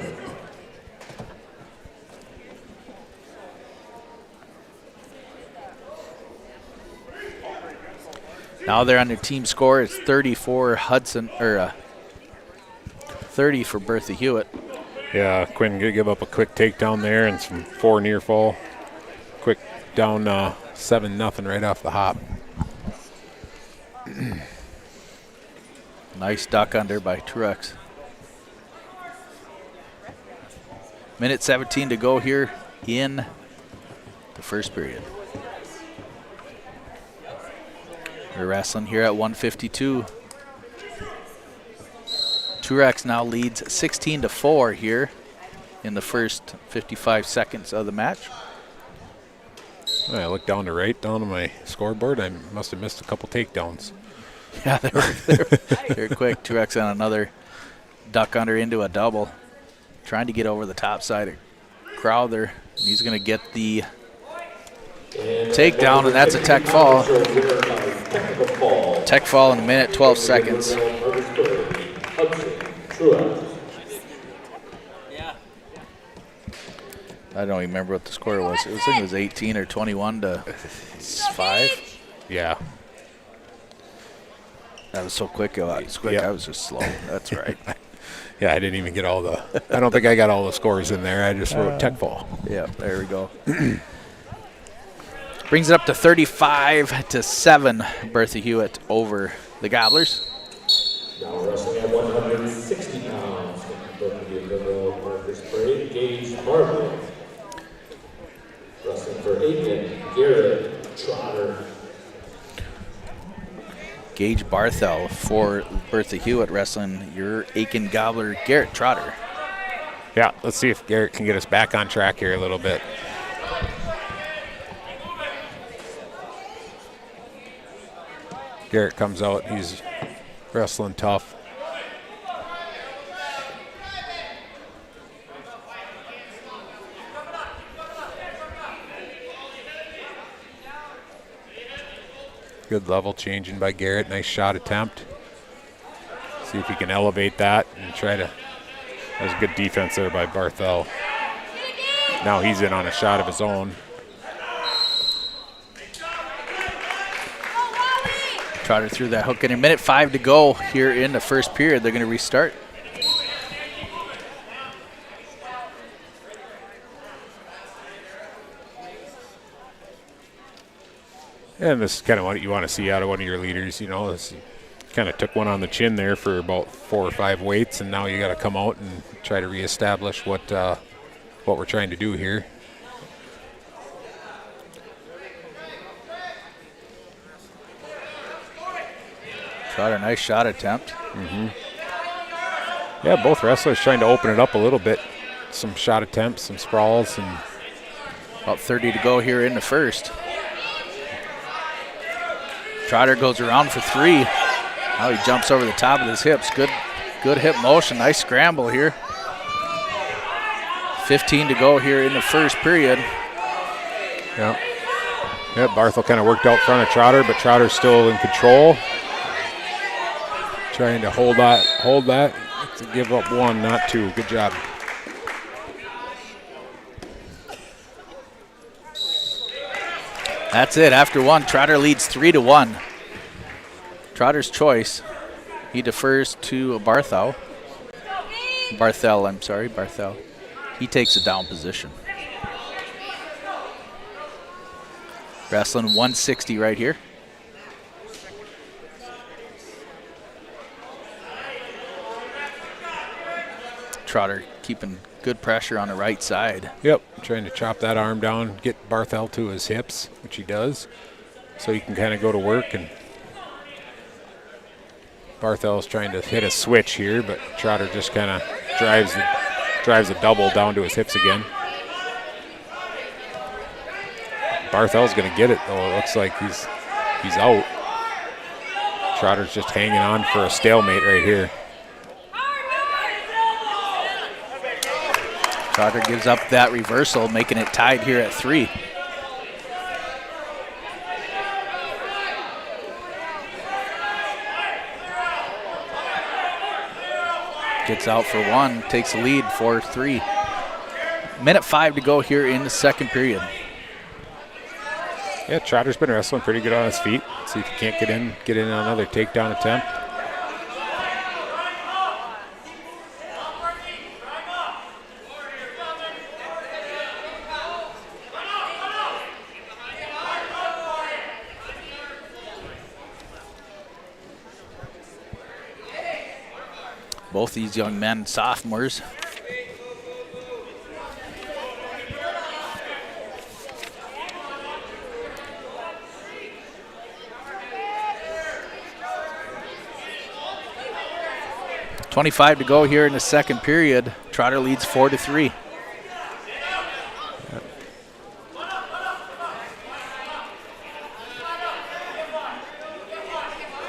Now they're on their team score. It's 30 for Hudson, or 30 for Bertha Hewitt. Yeah, Quinn give up a quick takedown there and some 4 near fall. Quick down 7-0 right off the hop. Nice duck under by Truex. Minute 17 to go here in the first period. We're wrestling here at 152. Truex now leads 16-4 here in the first 55 seconds of the match. I looked down to my scoreboard. I must have missed a couple takedowns. Yeah, they're quick. Truex on another duck under into a double. Trying to get over the top side of Crowther. He's going to get the takedown, and that's a tech fall. Tech fall in 1:12 seconds. I don't even remember what the score was. I think it was 18 or 21-5. Yeah. That was so quick. I was just slow. That's right. Yeah, I didn't even get all the – I don't think I got all the scores in there. I just wrote tech fall. Yeah, there we go. Brings it up to 35-7, Bertha Hewitt over the Gobblers. Now wrestling at 160 pounds, Bertha Hewitt, Parkersburg, Gage Bartlett. Wrestling for Aitkin, Garrett Trotter. Gage Barthel for Bertha Hewitt wrestling your Aitkin Gobbler, Garrett Trotter. Yeah, let's see if Garrett can get us back on track here a little bit. Garrett comes out. He's wrestling tough. Good level changing by Garrett. Nice shot attempt. See if he can elevate that and try to. That was good defense there by Barthel. Now he's in on a shot of his own. Trotter threw that hook in. 1:05 to go here in the first period. They're going to restart. And this is kind of what you want to see out of one of your leaders. You know, this kind of took one on the chin there for about 4 or 5 weights, and now you got to come out and try to reestablish what we're trying to do here. Trotter, nice shot attempt. Yeah, both wrestlers trying to open it up a little bit. Some shot attempts, some sprawls, and About 30 to go here in the first. Trotter goes around for 3. Now he jumps over the top of his hips. Good hip motion. Nice scramble here. 15 to go here in the first period. yeah. Yeah, Barthel kind of worked out front of Trotter, but Trotter's still in control. Trying to hold that to give up 1, not 2. Good job. That's it. After 1, Trotter leads 3-1. Trotter's choice. He defers to Barthel. Barthel. He takes a down position. Wrestling 160 right here. Trotter keeping good pressure on the right side. Yep, trying to chop that arm down, get Barthel to his hips, which he does, so he can kind of go to work. And Barthel's trying to hit a switch here, but Trotter just kind of drives a double down to his hips again. Barthel's going to get it, though. It looks like he's out. Trotter's just hanging on for a stalemate right here. Trotter gives up that reversal, making it tied here at 3. Gets out for 1, takes the lead for 3. Minute 5 to go here in the second period. Yeah, Trotter's been wrestling pretty good on his feet. See if he can't get in on another takedown attempt. Both these young men, sophomores. .25 to go here in the second period. Trotter leads 4-3.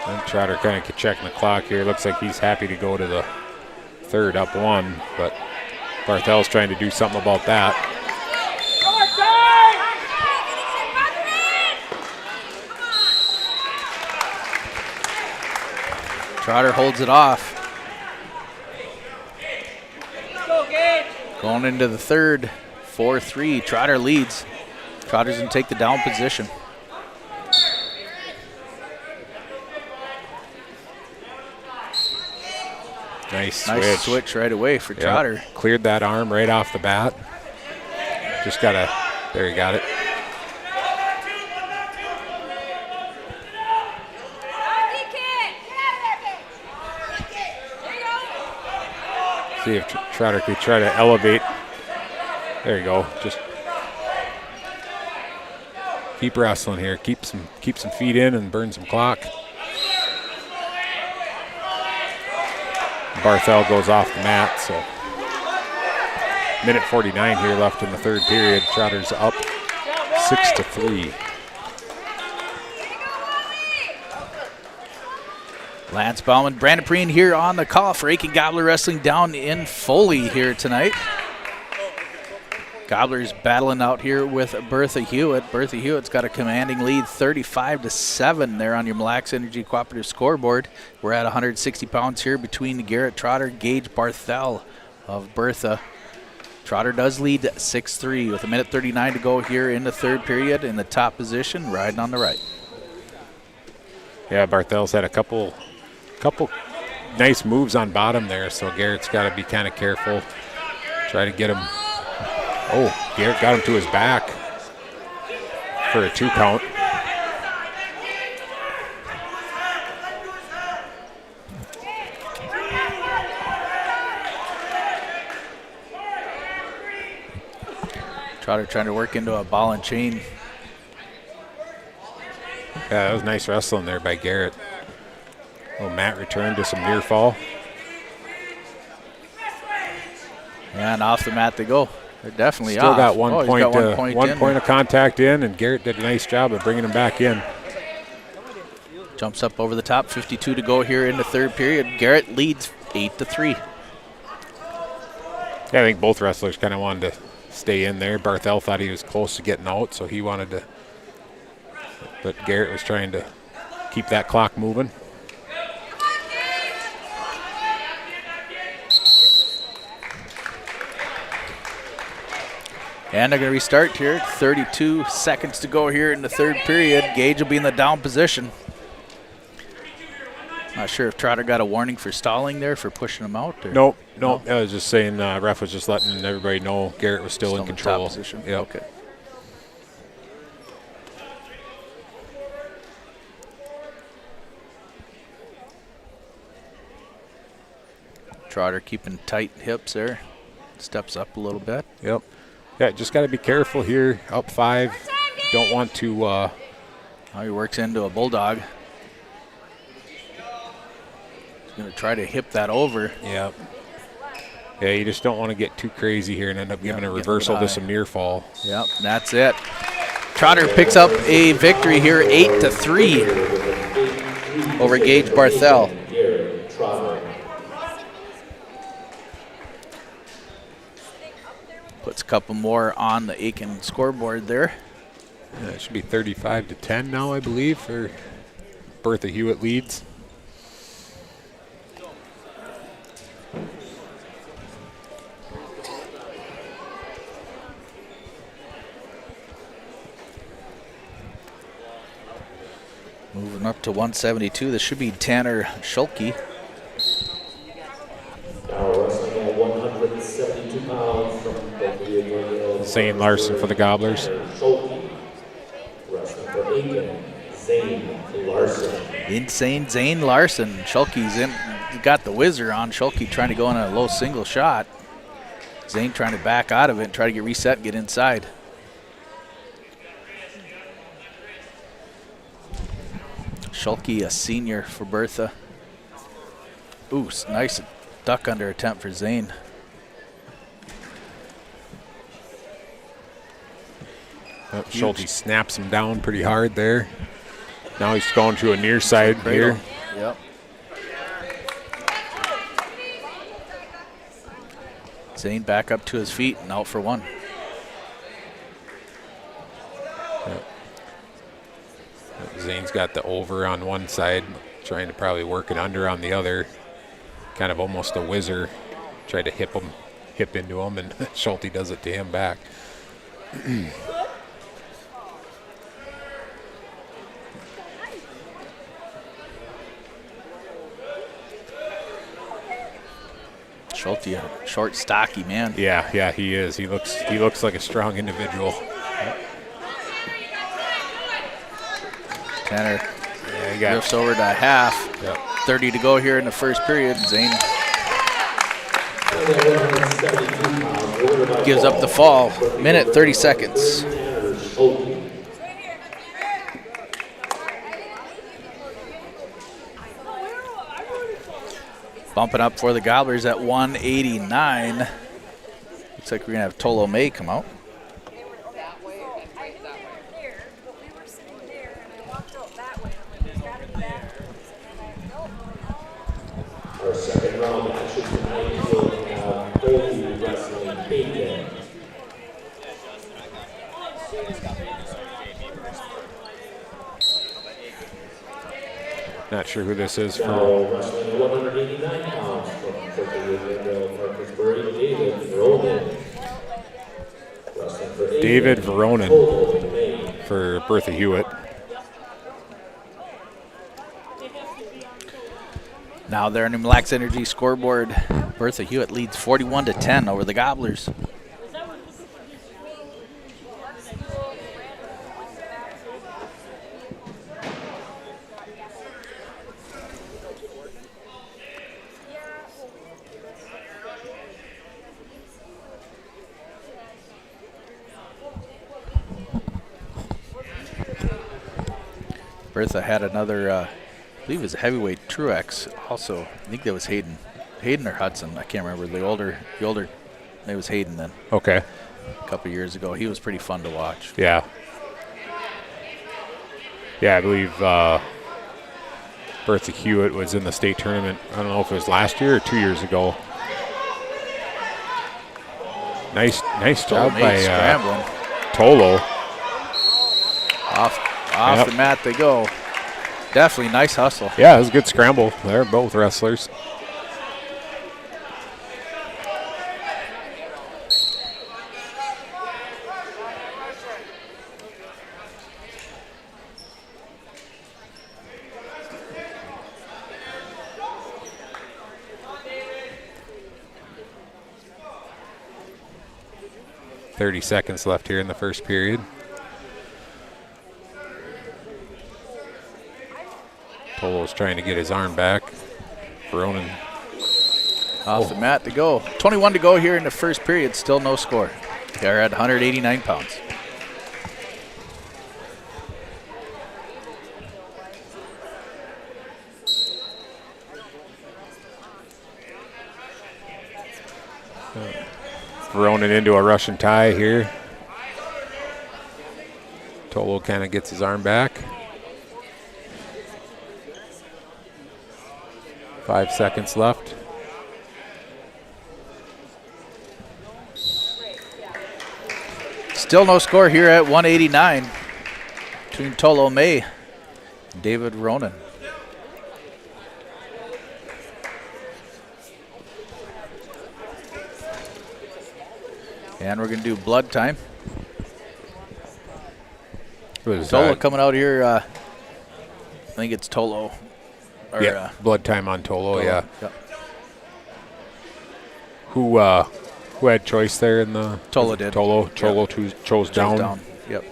And Trotter kind of checking the clock here. Looks like he's happy to go to the third, up 1, but Barthel's trying to do something about that. Trotter holds it off. Going into the third, 4-3. Trotter leads. Trotter's going to take the down position. Nice switch right away for Trotter. Yep. Cleared that arm right off the bat. Just gotta, there, he got it. See if Trotter could try to elevate. There you go. Just keep wrestling here. Keep some feet in and burn some clock. Barthel goes off the mat, so minute 49 here left in the third period. Trotter's up 6-3. Lance Bauman, Brandon Preen here on the call for Aitkin Gobbler Wrestling down in Foley here tonight. Gobbler's battling out here with Bertha Hewitt. Bertha Hewitt's got a commanding lead, 35-7 there on your Mille Lacs Energy Cooperative scoreboard. We're at 160 pounds here between Garrett Trotter, Gage Barthel of Bertha. Trotter does lead 6-3 with a minute 39 to go here in the third period in the top position, riding on the right. Yeah, Barthel's had a couple nice moves on bottom there, so Garrett's got to be kind of careful. Try to get him. Oh, Garrett got him to his back for a 2 count. Trotter trying to work into a ball and chain. Yeah, that was nice wrestling there by Garrett. Little mat return to some near fall. And off the mat they go. They're definitely Still off. got one he's point, got one point of contact in, and Garrett did a nice job of bringing him back in. Jumps up over the top. 52 to go here in the third period. Garrett leads 8-3. Yeah, I think both wrestlers kind of wanted to stay in there. Barthel thought he was close to getting out, so he wanted to. But Garrett was trying to keep that clock moving. And they're going to restart here. 32 seconds to go here in the third period. Gage will be in the down position. Not sure if Trotter got a warning for stalling there for pushing him out. Or Nope. I was just saying, ref was just letting everybody know Garrett was still in control. Top position. Yep. Okay. Trotter keeping tight hips there. Steps up a little bit. Yep. Yeah, just got to be careful here. Up 5. Don't want to. Now he works into a bulldog. He's going to try to hip that over. Yep. Yeah, you just don't want to get too crazy here and end up giving a reversal to some near fall. Yep, that's it. Trotter picks up a victory here, 8-3 over Gage Barthel. Puts a couple more on the Aitkin scoreboard there. Yeah, it should be 35-10 now, I believe, for Bertha Hewitt leads. Moving up to 172, this should be Tanner Schulke. Now wrestling at 172 pounds from the Zane Larson for the Gobblers. Wrestling for Aitkin, Zane Larson. Insane Zane Larson. Schulke's in, got the whizzer on. Schulke trying to go on a low single shot. Zane trying to back out of it and try to get reset and get inside. Schulke, a senior for Bertha. Ooh, nice duck under attempt for Zane. Schulte snaps him down pretty hard there. Now he's going to a near side here. Yep. Zane back up to his feet and out for one. Zane's got the over on one side, trying to probably work it under on the other. Kind of almost a whizzer. Try to hip into him, and Schulte does it to him back. Schulte, a short, stocky man. Yeah, he is. He looks like a strong individual. Tanner drifts over to half. Yep. 30 to go here in the first period. Zane gives up the fall. Minute, 30 seconds. Bumping up for the Gobblers at 189. Looks like we're going to have Tolo May come out. Our second round action tonight will have Foley wrestling Aitkin. Not sure who this is Now for. wrestling 189 pounds from Parkersburg, David Veronin. Wrestling for Aitkin, David Veronin Tolo May. for Bertha Hewitt. Now they're in the Lax Energy scoreboard. Bertha Hewitt leads 41-10 over the Gobblers. Bertha had another, I believe it was a heavyweight Truex also. I think that was Hayden. Hayden or Hudson, I can't remember. The older, it was Hayden then. Okay. A couple years ago. He was pretty fun to watch. Yeah. Yeah, I believe Bertha Hewitt was in the state tournament. I don't know if it was last year or 2 years ago. Nice job by scrambling. Tolo. Off the mat they go. Definitely nice hustle. Yeah, it was a good scramble. They're both wrestlers. .30 seconds left here in the first period. Tolo's trying to get his arm back. Veronin off the mat to go. 21 to go here in the first period. Still no score. They're at 189 pounds. Veronin into a Russian tie here. Tolo kind of gets his arm back. 5 seconds left. Still no score here at 189 between Tolo May and David Veronin. And we're going to do blood time. Tolo coming out here. I think it's Tolo. Or, yeah, blood time on Tolo, yeah. Yep. Who had choice there in the? Tolo did. Tolo chose down. Yep.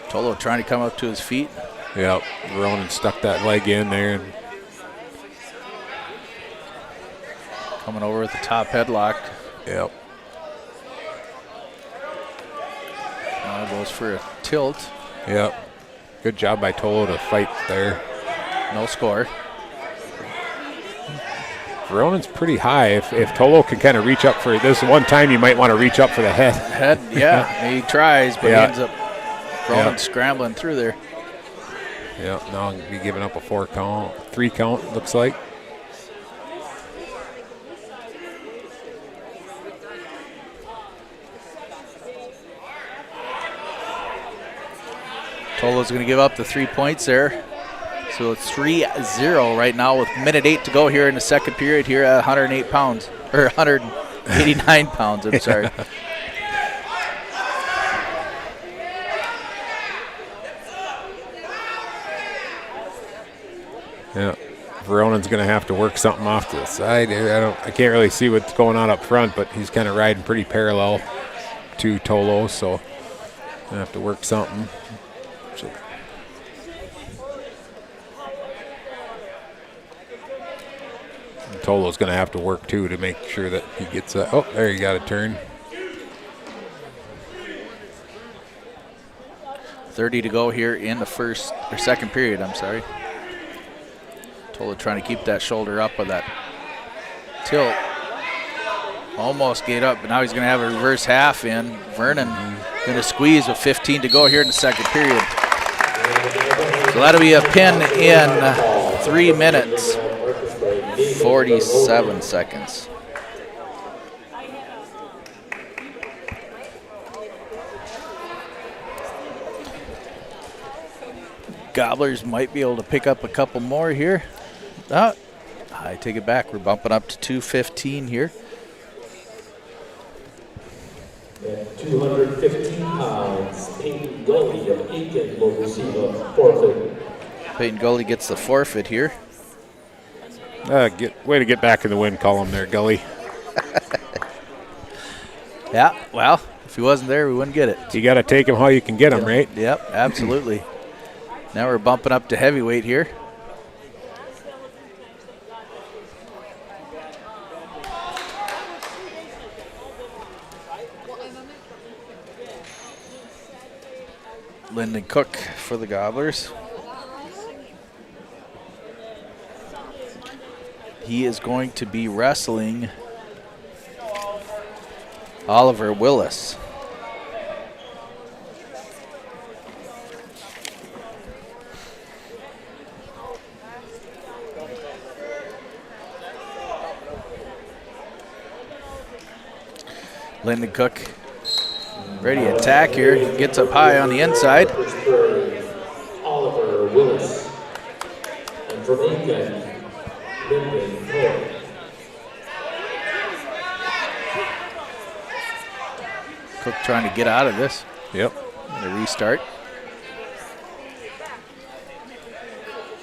Tolo trying to come up to his feet. Yep, Veronin stuck that leg in there. And coming over with the top headlock. Yep. Now goes for a tilt. Yep. Good job by Tolo to fight there. No score. Veronin's pretty high. If Tolo can kind of reach up for this one time, you might want to reach up for the head. Yeah. He tries, but he ends up scrambling through there. Yeah, now he'll be giving up a 3 count, looks like. Tolo's going to give up the 3 points there. So it's 3-0 right now with minute 8 to go here in the second period here at 108 pounds. Or 189 pounds, I'm sorry. Yeah, Veronin's going to have to work something off to the side. I can't really see what's going on up front, but he's kind of riding pretty parallel to Tolo, so going to have to work something. Tolo's going to have to work too to make sure that he gets that. Oh, there you got a turn. 30 to go here in the second period, I'm sorry. Tolo trying to keep that shoulder up with that tilt. Almost get up, but now he's going to have a reverse half in. Vernon going to squeeze with 15 to go here in the second period. So that'll be a pin in 3 minutes, 47 seconds. Gobblers might be able to pick up a couple more here. I take it back. We're bumping up to 2:15 here. At 215 pounds, Peyton Gully of Aitkin will receive a forfeit. Peyton Gully gets the forfeit here. Way to get back in the win column there, Gully. Yeah, well, if he wasn't there, we wouldn't get it. You got to take him how you can get him, right? Yep, absolutely. Now we're bumping up to heavyweight here. Lyndon Cook for the Gobblers. He is going to be wrestling Oliver Willis. Lyndon Cook ready to attack here. Gets up high on the inside. Oliver Willis. And from Aitkin, Lyndon Cook. Cook trying to get out of this. Yep. The restart.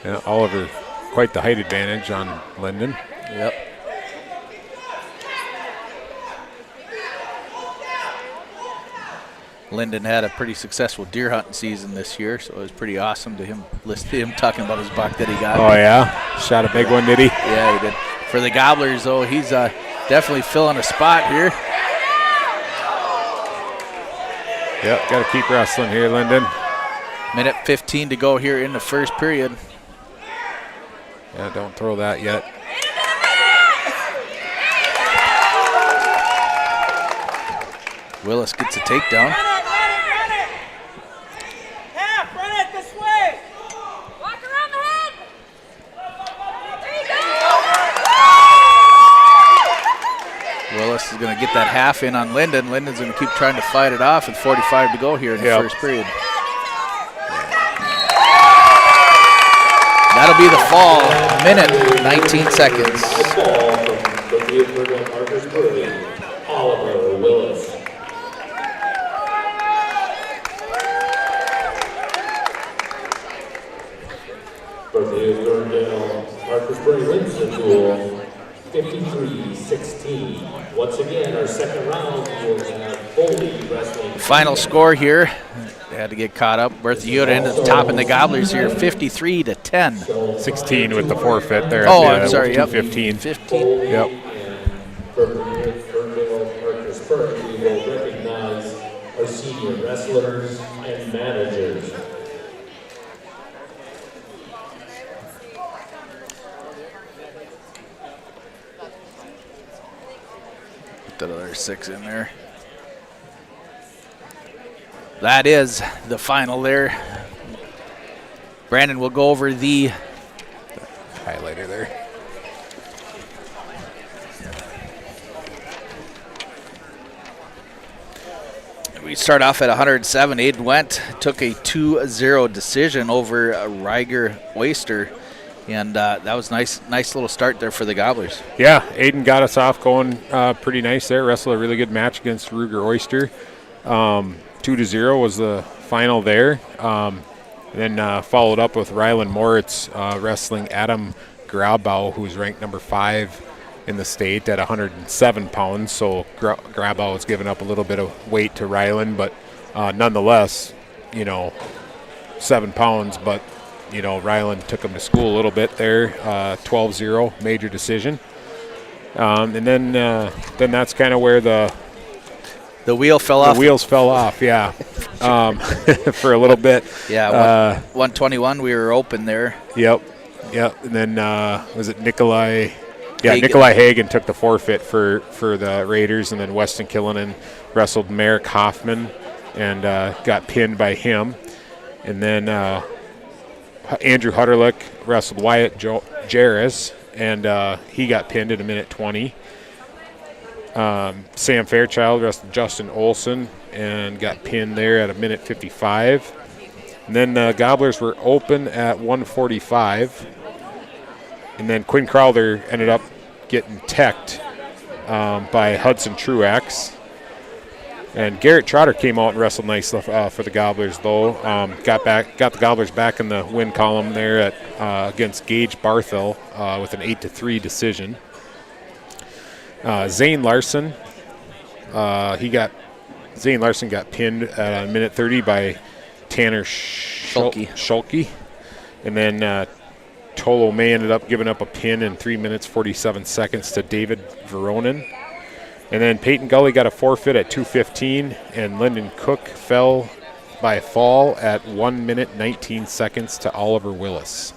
Yeah, Oliver, quite the height advantage on Lyndon. Yep. Lyndon had a pretty successful deer hunting season this year, so it was pretty awesome to listen to him talking about his buck that he got. Oh, yeah? Shot a big one, did he? Yeah, he did. For the Gobblers, though, he's definitely filling a spot here. Yep, got to keep wrestling here, Lyndon. Minute 15 to go here in the first period. Yeah, don't throw that yet. Willis gets a takedown. Willis is going to get that half in on Lyndon. Lyndon's going to keep trying to fight it off with 45 to go here in the first period. That'll be the fall. Minute, 19 seconds. Oliver Willis. Berthier Ferndale, Parkersburg wins the duel 53-16. Once again, our second round will have Foley wrestling. Final score here. They had to get caught up. Berthier ended up topping the Gobblers here, 53-10. 16 with the forfeit there. Oh, I'm sorry. Yep. 15. 15. Yep. Berthier Ferndale, Parkersburg. We will recognize our senior wrestlers and managers. That other 6 in there. That is the final there. Brandon will go over the Highlighter there. We start off at 107. Aiden Wendt took a 2-0 decision over Riger Oyster. And that was nice little start there for the Gobblers. Yeah, Aiden got us off going pretty nice there. Wrestled a really good match against Ruger Oyster. 2-0 was the final there. Then followed up with Rylan Moritz wrestling Adam Grabau, who's ranked number 5 in the state at 107 pounds. So Grabau was giving up a little bit of weight to Rylan, but nonetheless, 7 pounds, but Ryland took him to school a little bit there, 12-0, major decision. And then that's kind of where the wheel fell off. The wheels fell off, yeah, for a little bit. Yeah, 121, we were open there. Yep. And then was it Nikolai? Yeah, Hagen. Nikolai Hagen took the forfeit for the Raiders, and then Weston Killinan wrestled Merrick Hoffman and got pinned by him. And then Andrew Hutterlick wrestled Wyatt Jarris, and he got pinned at a minute 20. Sam Fairchild wrestled Justin Olson and got pinned there at a minute 55. And then the Gobblers were open at 145. And then Quinn Crowther ended up getting teched by Hudson Truax. And Garrett Trotter came out and wrestled nice for the Gobblers, though. Got the Gobblers back in the win column there at against Gage Barthel with an 8-3 decision. Zane Larson got pinned at a minute 30 by Tanner Schulke. And then Tolo May ended up giving up a pin in 3 minutes 47 seconds to David Veronin. And then Peyton Gully got a forfeit at 2:15, and Lyndon Cook fell by fall at 1 minute 19 seconds to Oliver Willis.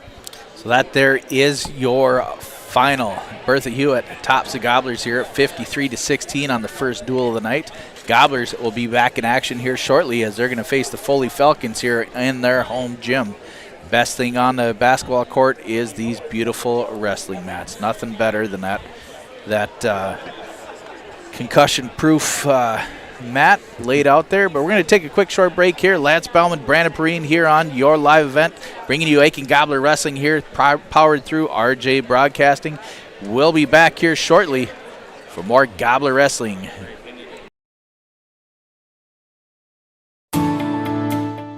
So that there is your final. Bertha Hewitt tops the Gobblers here at 53-16 on the first duel of the night. Gobblers will be back in action here shortly as they're going to face the Foley Falcons here in their home gym. Best thing on the basketball court is these beautiful wrestling mats. Nothing better than that concussion-proof mat laid out there. But we're going to take a quick short break here. Lance Bauman, Brandon Perrine here on your live event, bringing you Aitkin Gobbler Wrestling here, powered through RJ Broadcasting. We'll be back here shortly for more Gobbler Wrestling.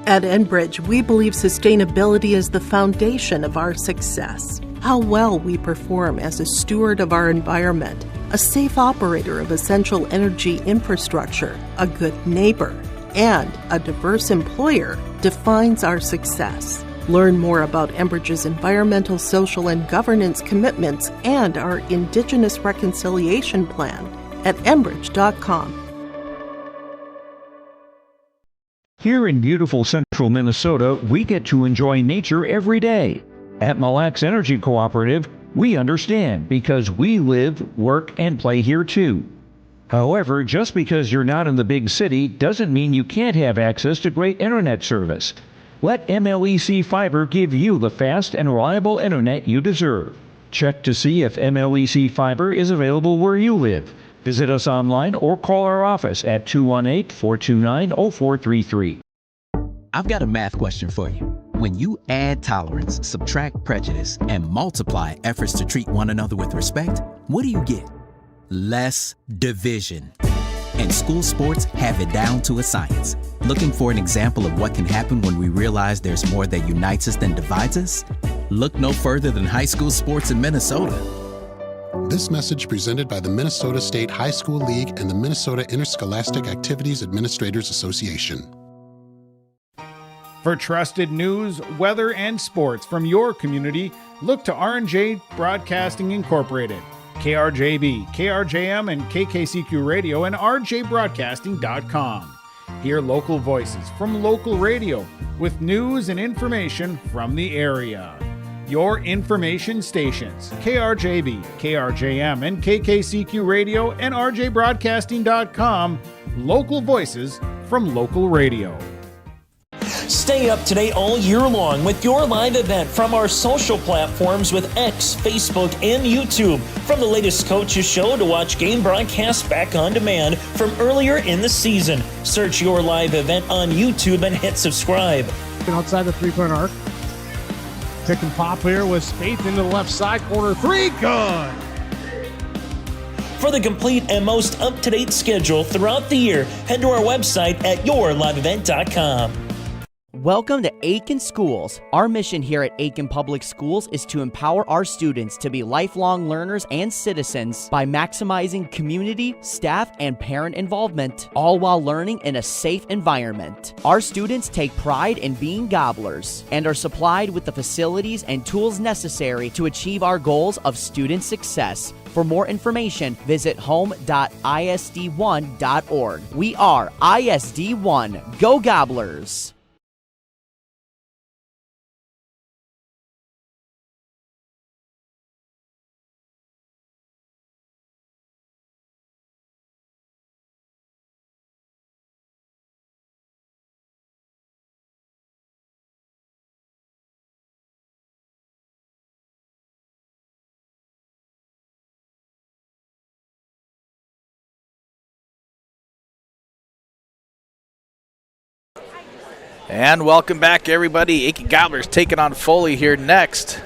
At Enbridge, we believe sustainability is the foundation of our success. How well we perform as a steward of our environment, a safe operator of essential energy infrastructure, a good neighbor, and a diverse employer defines our success. Learn more about Enbridge's environmental, social, and governance commitments and our Indigenous Reconciliation Plan at enbridge.com. Here in beautiful central Minnesota, we get to enjoy nature every day. At Mille Lacs Energy Cooperative, we understand because we live, work, and play here too. However, just because you're not in the big city doesn't mean you can't have access to great internet service. Let MLEC Fiber give you the fast and reliable internet you deserve. Check to see if MLEC Fiber is available where you live. Visit us online or call our office at 218-429-0433. I've got a math question for you. When you add tolerance, subtract prejudice, and multiply efforts to treat one another with respect, what do you get? Less division. And school sports have it down to a science. Looking for an example of what can happen when we realize there's more that unites us than divides us? Look no further than high school sports in Minnesota. This message presented by the Minnesota State High School League and the Minnesota Interscholastic Activities Administrators Association. For trusted news, weather, and sports from your community, look to R&J Broadcasting Incorporated, KRJB, KRJM, and KKCQ Radio, and rjbroadcasting.com. Hear local voices from local radio with news and information from the area. Your information stations, KRJB, KRJM, and KKCQ Radio, and rjbroadcasting.com. Local voices from local radio. Stay up to date all year long with your live event from our social platforms with X, Facebook, and YouTube. From the latest coaches show to watch game broadcasts back on demand from earlier in the season. Search your live event on YouTube and hit subscribe. Outside the three-point arc. Pick and pop here with Spaeth into the left side corner. Three, good! For the complete and most up-to-date schedule throughout the year, head to our website at yourliveevent.com. Welcome to Aitkin Schools. Our mission here at Aitkin Public Schools is to empower our students to be lifelong learners and citizens by maximizing community, staff, and parent involvement, all while learning in a safe environment. Our students take pride in being gobblers and are supplied with the facilities and tools necessary to achieve our goals of student success. For more information, visit home.isd1.org. We are ISD1. Go Gobblers! And welcome back, everybody. Aitkin Gobblers taking on Foley here next.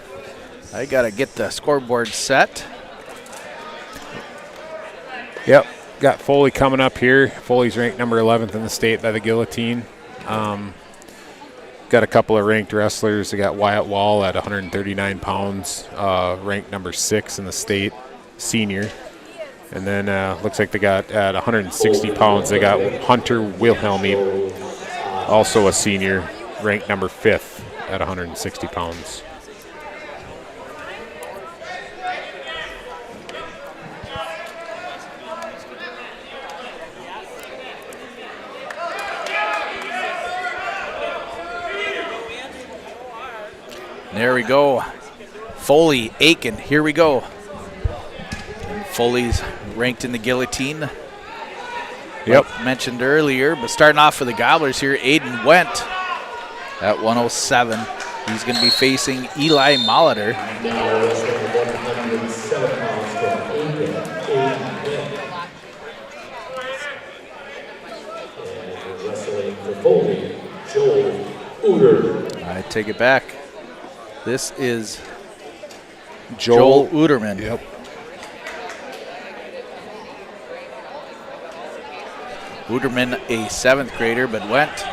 I got to get the scoreboard set. Yep, got Foley coming up here. Foley's ranked number 11th in the state by the Guillotine. Got a couple of ranked wrestlers. They got Wyatt Wall at 139 pounds, ranked number 6 in the state, senior. And then looks like they got at 160 pounds, they got Hunter Wilhelmy, also a senior, ranked number 5th at 160 pounds. There we go. Foley, Aitkin, here we go. And Foley's ranked in the guillotine. Yep. Like mentioned earlier, but starting off for the Gobblers here, Aiden Went at 107. He's going to be facing Eli Molitor. Now wrestling 107 pounds from Aitkin, Aiden Went. And wrestling for Foley, Joel Uter. I take it back. This is Joel Uterman. Yep. Uterman, a 7th grader, but Went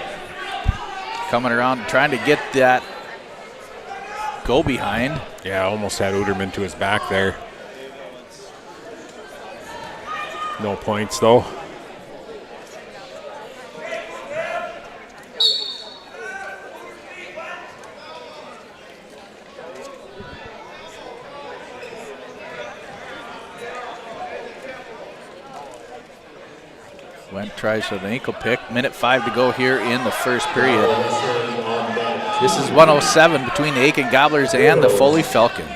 coming around trying to get that go behind. Yeah, almost had Uterman to his back there. No points, though. Went tries for the ankle pick. Minute 5 to go here in the first period. This is 107 between the Aitkin Gobblers and the Foley Falcons.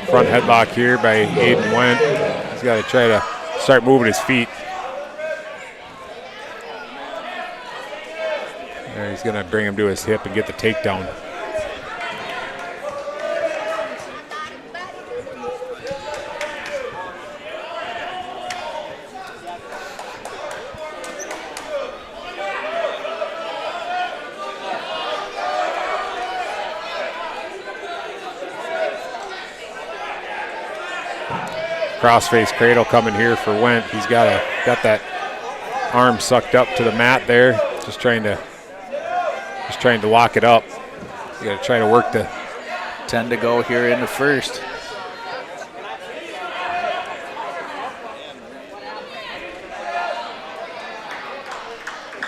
Front headlock here by Aiden Went. He's got to try to start moving his feet. There, he's going to bring him to his hip and get the takedown. Crossface cradle coming here for Went. He's got that arm sucked up to the mat there, just trying to lock it up. You got to try to work the 10 to go here in the first.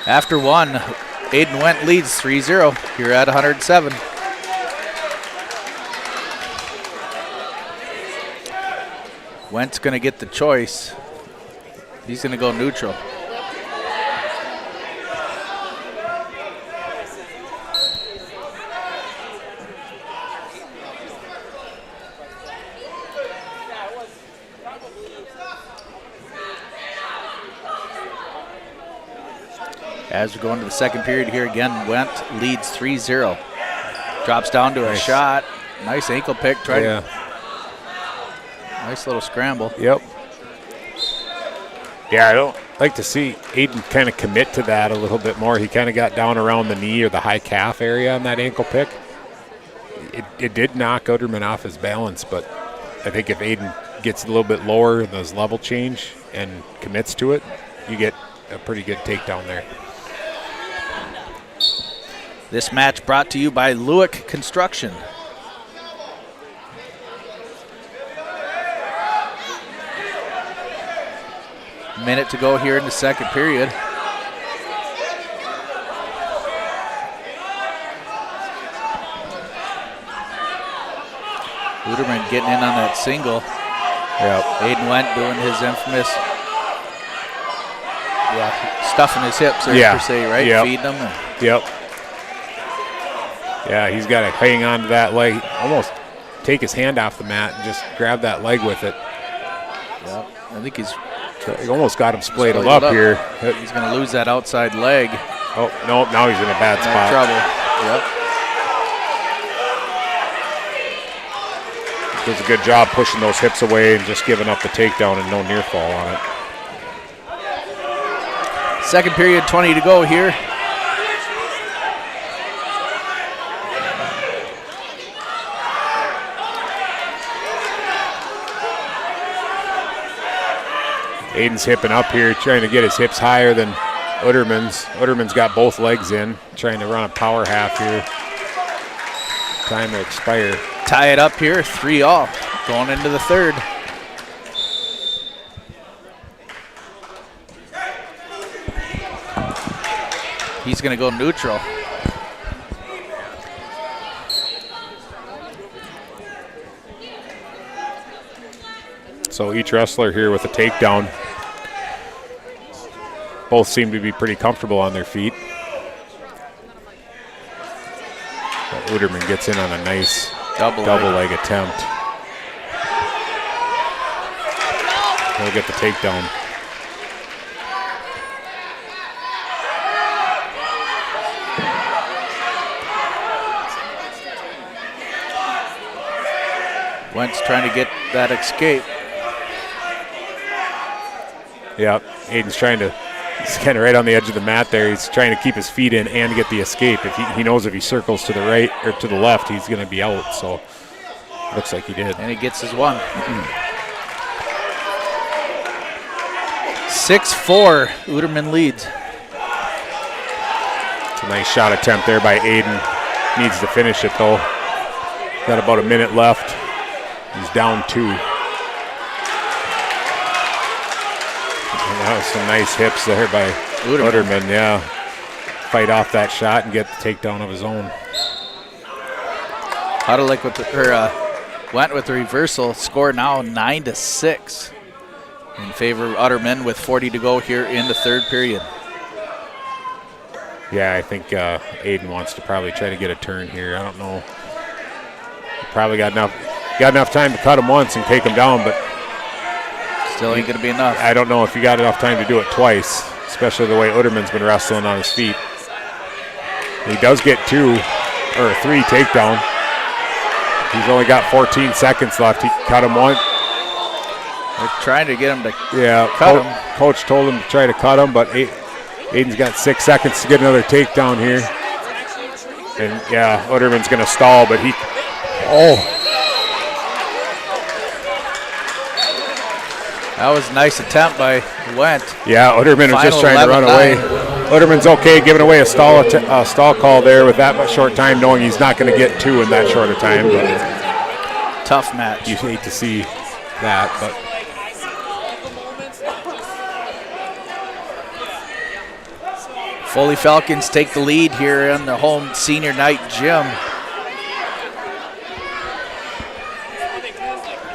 After one, Aiden Went leads 3-0 here at 107. Went's going to get the choice. He's going to go neutral. As we go into the second period here again, Went leads 3-0. Drops down to a shot. Nice ankle pick. Nice little scramble. Yep. Yeah, I don't like to see Aiden kind of commit to that a little bit more. He kind of got down around the knee or the high calf area on that ankle pick. It did knock Uterman off his balance, but I think if Aiden gets a little bit lower in his level change and commits to it, you get a pretty good takedown there. This match brought to you by Lewick Construction. Minute to go here in the second period. Uterman getting in on that single. Yep. Aiden Went doing his infamous stuffing his hips there, per se, right? Yep. Feeding them. Yep. Yeah, he's got to hang on to that leg, almost take his hand off the mat and just grab that leg with it. Yep. I think he almost got him splayed up here. He's going to lose that outside leg. Oh, no, now he's in a bad spot. Trouble. Yep. Does a good job pushing those hips away and just giving up the takedown and no near fall on it. Second period, 20 to go here. Aiden's hipping up here, trying to get his hips higher than Uterman's. Uterman's got both legs in, trying to run a power half here. Time to expire. Tie it up here, 3-all, going into the third. He's going to go neutral. So each wrestler here with a takedown. both seem to be pretty comfortable on their feet. But Uderman gets in on a nice double leg attempt. He'll get the takedown. Wentz trying to get that escape. Yeah, Aiden's he's kind of right on the edge of the mat there. He's trying to keep his feet in and get the escape. If he knows if he circles to the right or to the left, he's going to be out. So looks like he did. And he gets his one. 6-4, Uderman leads. It's a nice shot attempt there by Aiden. Needs to finish it though. Got about a minute left. He's down 2. And that was some nice hips there by Uderman. Yeah, fight off that shot and get the takedown of his own. Huddlick went with the reversal. Score now 9-6 in favor of Uderman with 40 to go here in the third period. Yeah, I think Aiden wants to probably try to get a turn here. I don't know. He probably got enough time to cut him once and take him down, but still ain't going to be enough. I don't know if he got enough time to do it twice, especially the way Uderman's been wrestling on his feet. He does get 2 or 3 takedown. He's only got 14 seconds left. He cut him once. They're trying to get him to cut him. Coach told him to try to cut him, but Aiden's got 6 seconds to get another takedown here. And yeah, Uderman's going to stall, but that was a nice attempt by Went. Yeah, Uderman was just trying to run away. Uderman's okay giving away a stall call there with that much short time, knowing he's not going to get 2 in that short a time. But tough match. You hate to see that, but Foley Falcons take the lead here in the home senior night gym.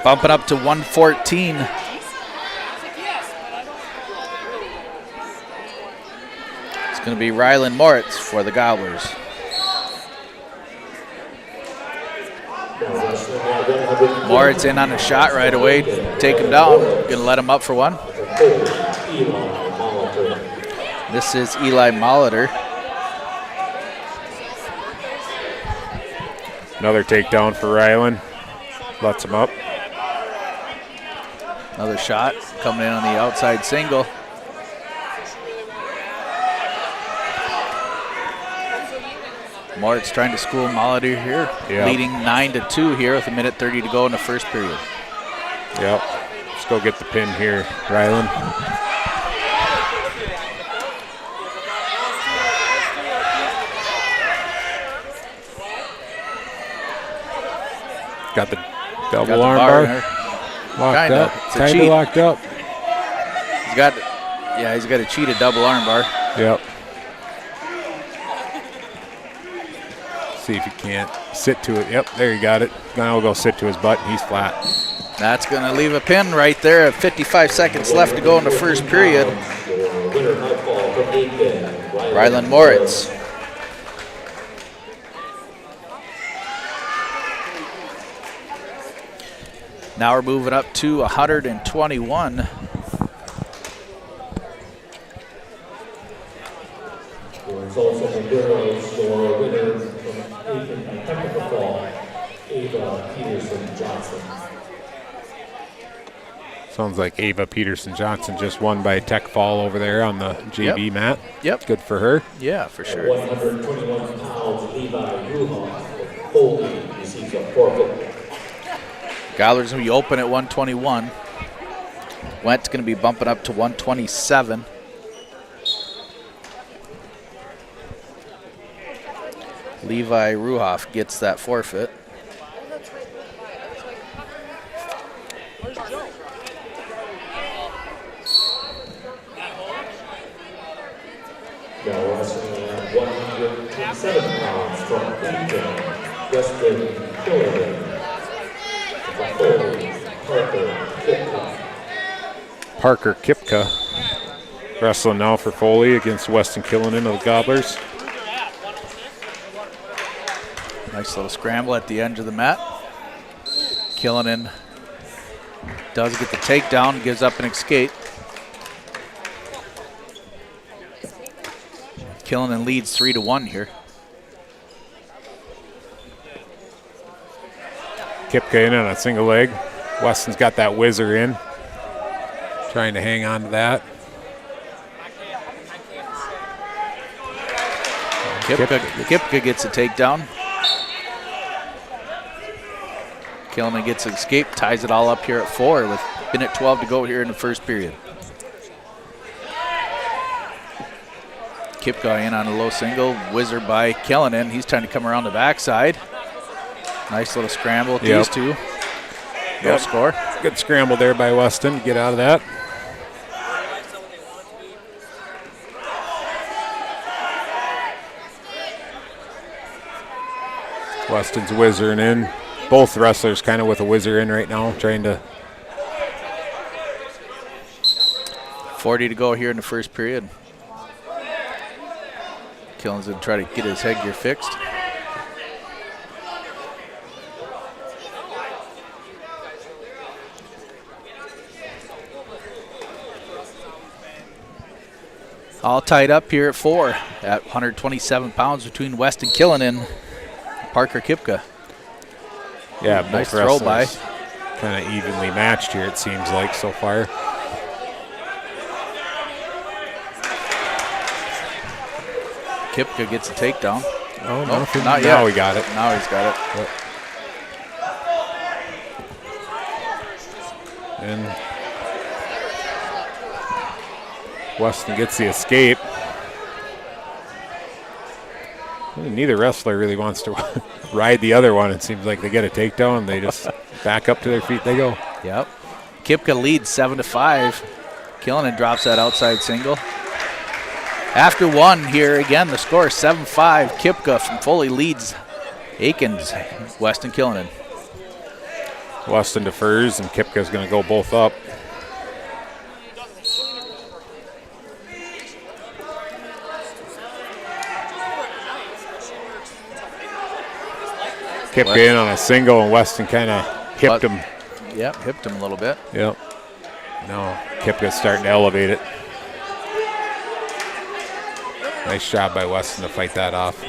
Bumping up to 114. It's going to be Rylan Moritz for the Gobblers. Moritz in on a shot right away. Take him down. Going to let him up for one. This is Eli Molitor. Another takedown for Rylan. Lets him up. Another shot coming in on the outside single. Moritz trying to school Molitor here. Yep. Leading 9-2 here with 1:30 to go in the first period. Yep. Let's go get the pin here, Rylan. Got the double arm bar. Locked up. Kind of locked up. He's got a cheated double arm bar. Yep. See if he can't sit to it. Yep, there you got it. Now we'll go sit to his butt. He's flat. That's going to leave a pin right there. 55 seconds left to go in the first period. Rylan Moritz. Now we're moving up to 121. Results of the girls for winner from Aitkin by technical fall, Ava Peterson-Johnson. Sounds like Ava Peterson-Johnson just won by tech fall over there on the JV mat. Yep. Good for her. Yeah, for sure. 121 pounds, Levi Ruhoff, Foley receives a forfeit. Gobblers going to be open at 121. Went's going to be bumping up to 127. Levi Ruhoff gets that forfeit. Now wrestling at 127 pounds from Aitkin, Weston Killian. Parker Kipka. Wrestling now for Foley against Weston Killinan of the Gobblers. Nice little scramble at the edge of the mat. Killinan does get the takedown, gives up an escape. Killinan leads 3-1 here. Kipka in on a single leg. Weston's got that whizzer in. Trying to hang on to that. Kipka gets a takedown. Killinan gets an escape, ties it all up here at 4 with minute 12 to go here in the first period. Kipka in on a low single, whizzer by Killinan. He's trying to come around the backside. Nice little scramble with these two. No score. Good scramble there by Weston to get out of that. Weston's whizzering in. Both wrestlers kind of with a whizzer in right now, trying to. 40 to go here in the first period. Killinan's going to try to get his headgear fixed. All tied up here at 4 at 127 pounds between Weston Killinan and Parker Kipka. Yeah, nice throw by. Kind of evenly matched here, it seems like so far. Kipka gets a takedown. Oh, nope, not yet. Now we got it. Now he's got it. Yep. And Weston gets the escape. Neither wrestler really wants to ride the other one. It seems like they get a takedown, they just back up to their feet, they go. Yep. Kipka leads 7-5. Killinan drops that outside single. After 1 here, again, the score is 7-5. Kipka from Foley leads Aitkin's Weston Killinan. Weston defers, and Kipka's going to go both up. Kipka in on a single, and Weston kind of hipped him. Yep, hipped him a little bit. Yep. Now Kipka's starting to elevate it. Nice job by Weston to fight that off.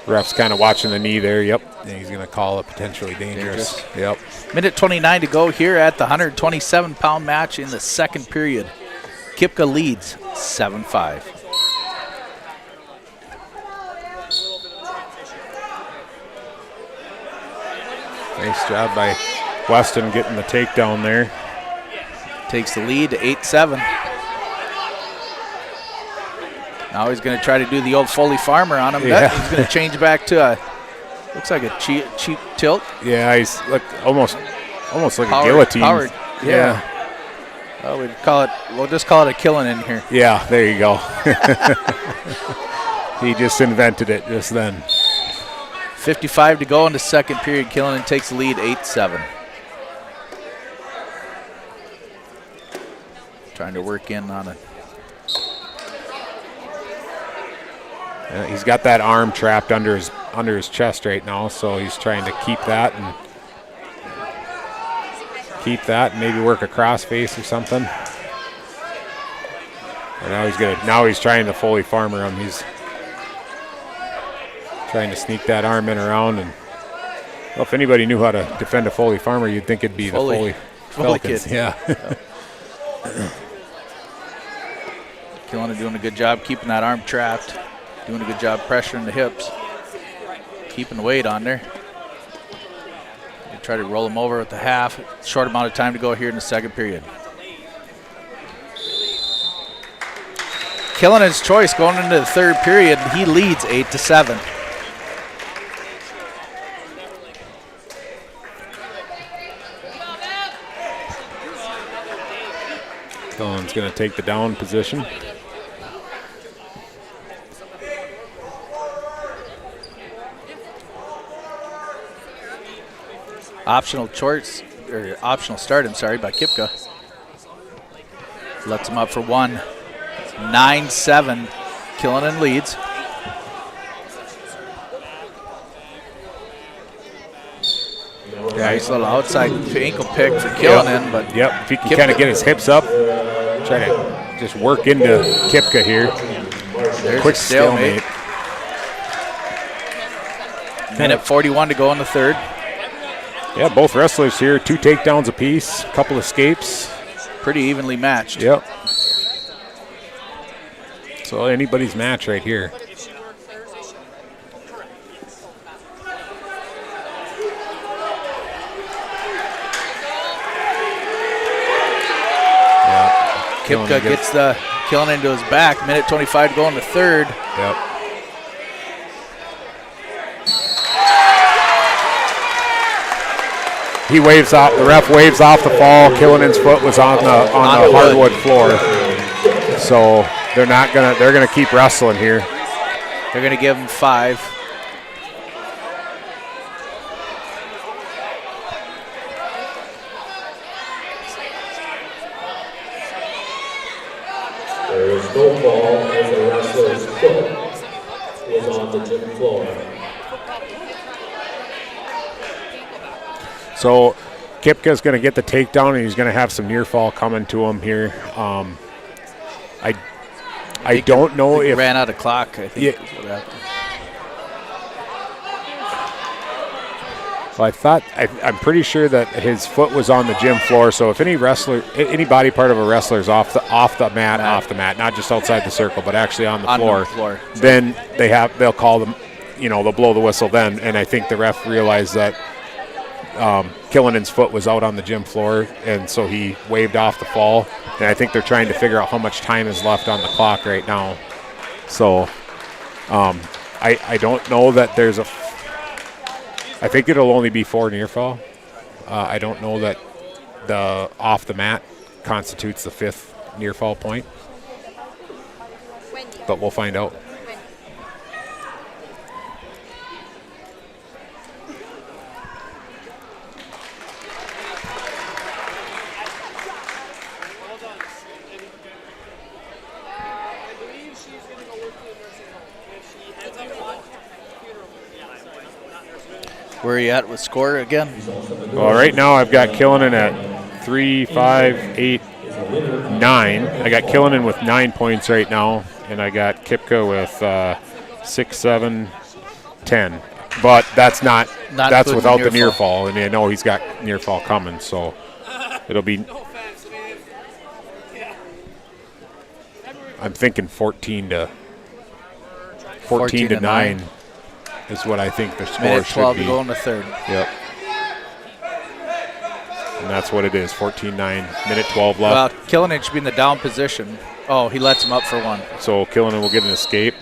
Ref's kind of watching the knee there. Yep. And he's going to call it potentially dangerous. Yep. Minute 29 to go here at the 127-pound match in the second period. Kipka leads 7-5. Nice job by Weston getting the takedown there. Takes the lead to 8-7. Now he's going to try to do the old Foley Farmer on him. Yeah. He's going to change back to a, looks like a cheap tilt. Yeah, he's like almost like a guillotine. Powered. Yeah. We'll just call it a Killinan in here. Yeah, there you go. He just invented it just then. 55 to go in the second period. Killinan takes the lead 8-7. Trying to work in on it. Yeah, he's got that arm trapped under his chest right now, so he's trying to keep that and maybe work a crossface or something. And now he's trying to Foley Farmer him. He's trying to sneak that arm in around, and well, if anybody knew how to defend a Foley Farmer, you'd think it'd be the Foley Falcons. Kid. Yeah. Killinan doing a good job keeping that arm trapped. Doing a good job pressuring the hips. Keeping the weight on there. They try to roll him over with the half. Short amount of time to go here in the second period. Killinan's choice going into the third period. He leads 8-7. Killinan's going to take the down position. Optional start, by Kipka. Lets him up for one. 9-7. Killinan leads. Nice little outside ankle pick for Killinan, but yep, if he can kind of get his hips up, try to just work into Kipka here. There's quick a stalemate. Minute 41 to go in the third. Yeah, both wrestlers here, 2 takedowns apiece, a couple escapes. Pretty evenly matched. Yep. So anybody's match right here. Kipka gets the Killinan into his back. Minute 25 to go in the third. Yep. He waves off. The ref waves off the fall. Killinan's foot was on the hardwood floor. So they're not gonna. They're gonna keep wrestling here. They're gonna give him 5. There is no ball as the wrestler's foot was on the gym floor. So Kipka's going to get the takedown, and he's going to have some near fall coming to him here. I don't know if ran out of clock. I think is what happened. Well, I'm pretty sure that his foot was on the gym floor. So if any body part of a wrestler is off the mat, not just outside the circle, but actually on the floor, then they'll call them, they'll blow the whistle then. And I think the ref realized that Killinan's foot was out on the gym floor, and so he waved off the fall. And I think they're trying to figure out how much time is left on the clock right now. So I don't know that there's I think it'll only be 4 near fall. I don't know that the off the mat constitutes the 5th near fall point, but we'll find out. Where are you at with score again? Well, right now I've got Killinan at 3, 5, 8, 9. I got Killinan with 9 points right now, and I got Kipka with 6, 7, 10. But that's that's without the near fall. I mean, I know he's got near fall coming, so it'll be. I'm thinking 14 to 9. Is what I think the score Minute 12 should be. to go in the third. Yep. And that's what it is, 14-9, minute 12 left. Well, Killinan should be in the down position. Oh, he lets him up for 1. So Killinan will get an escape.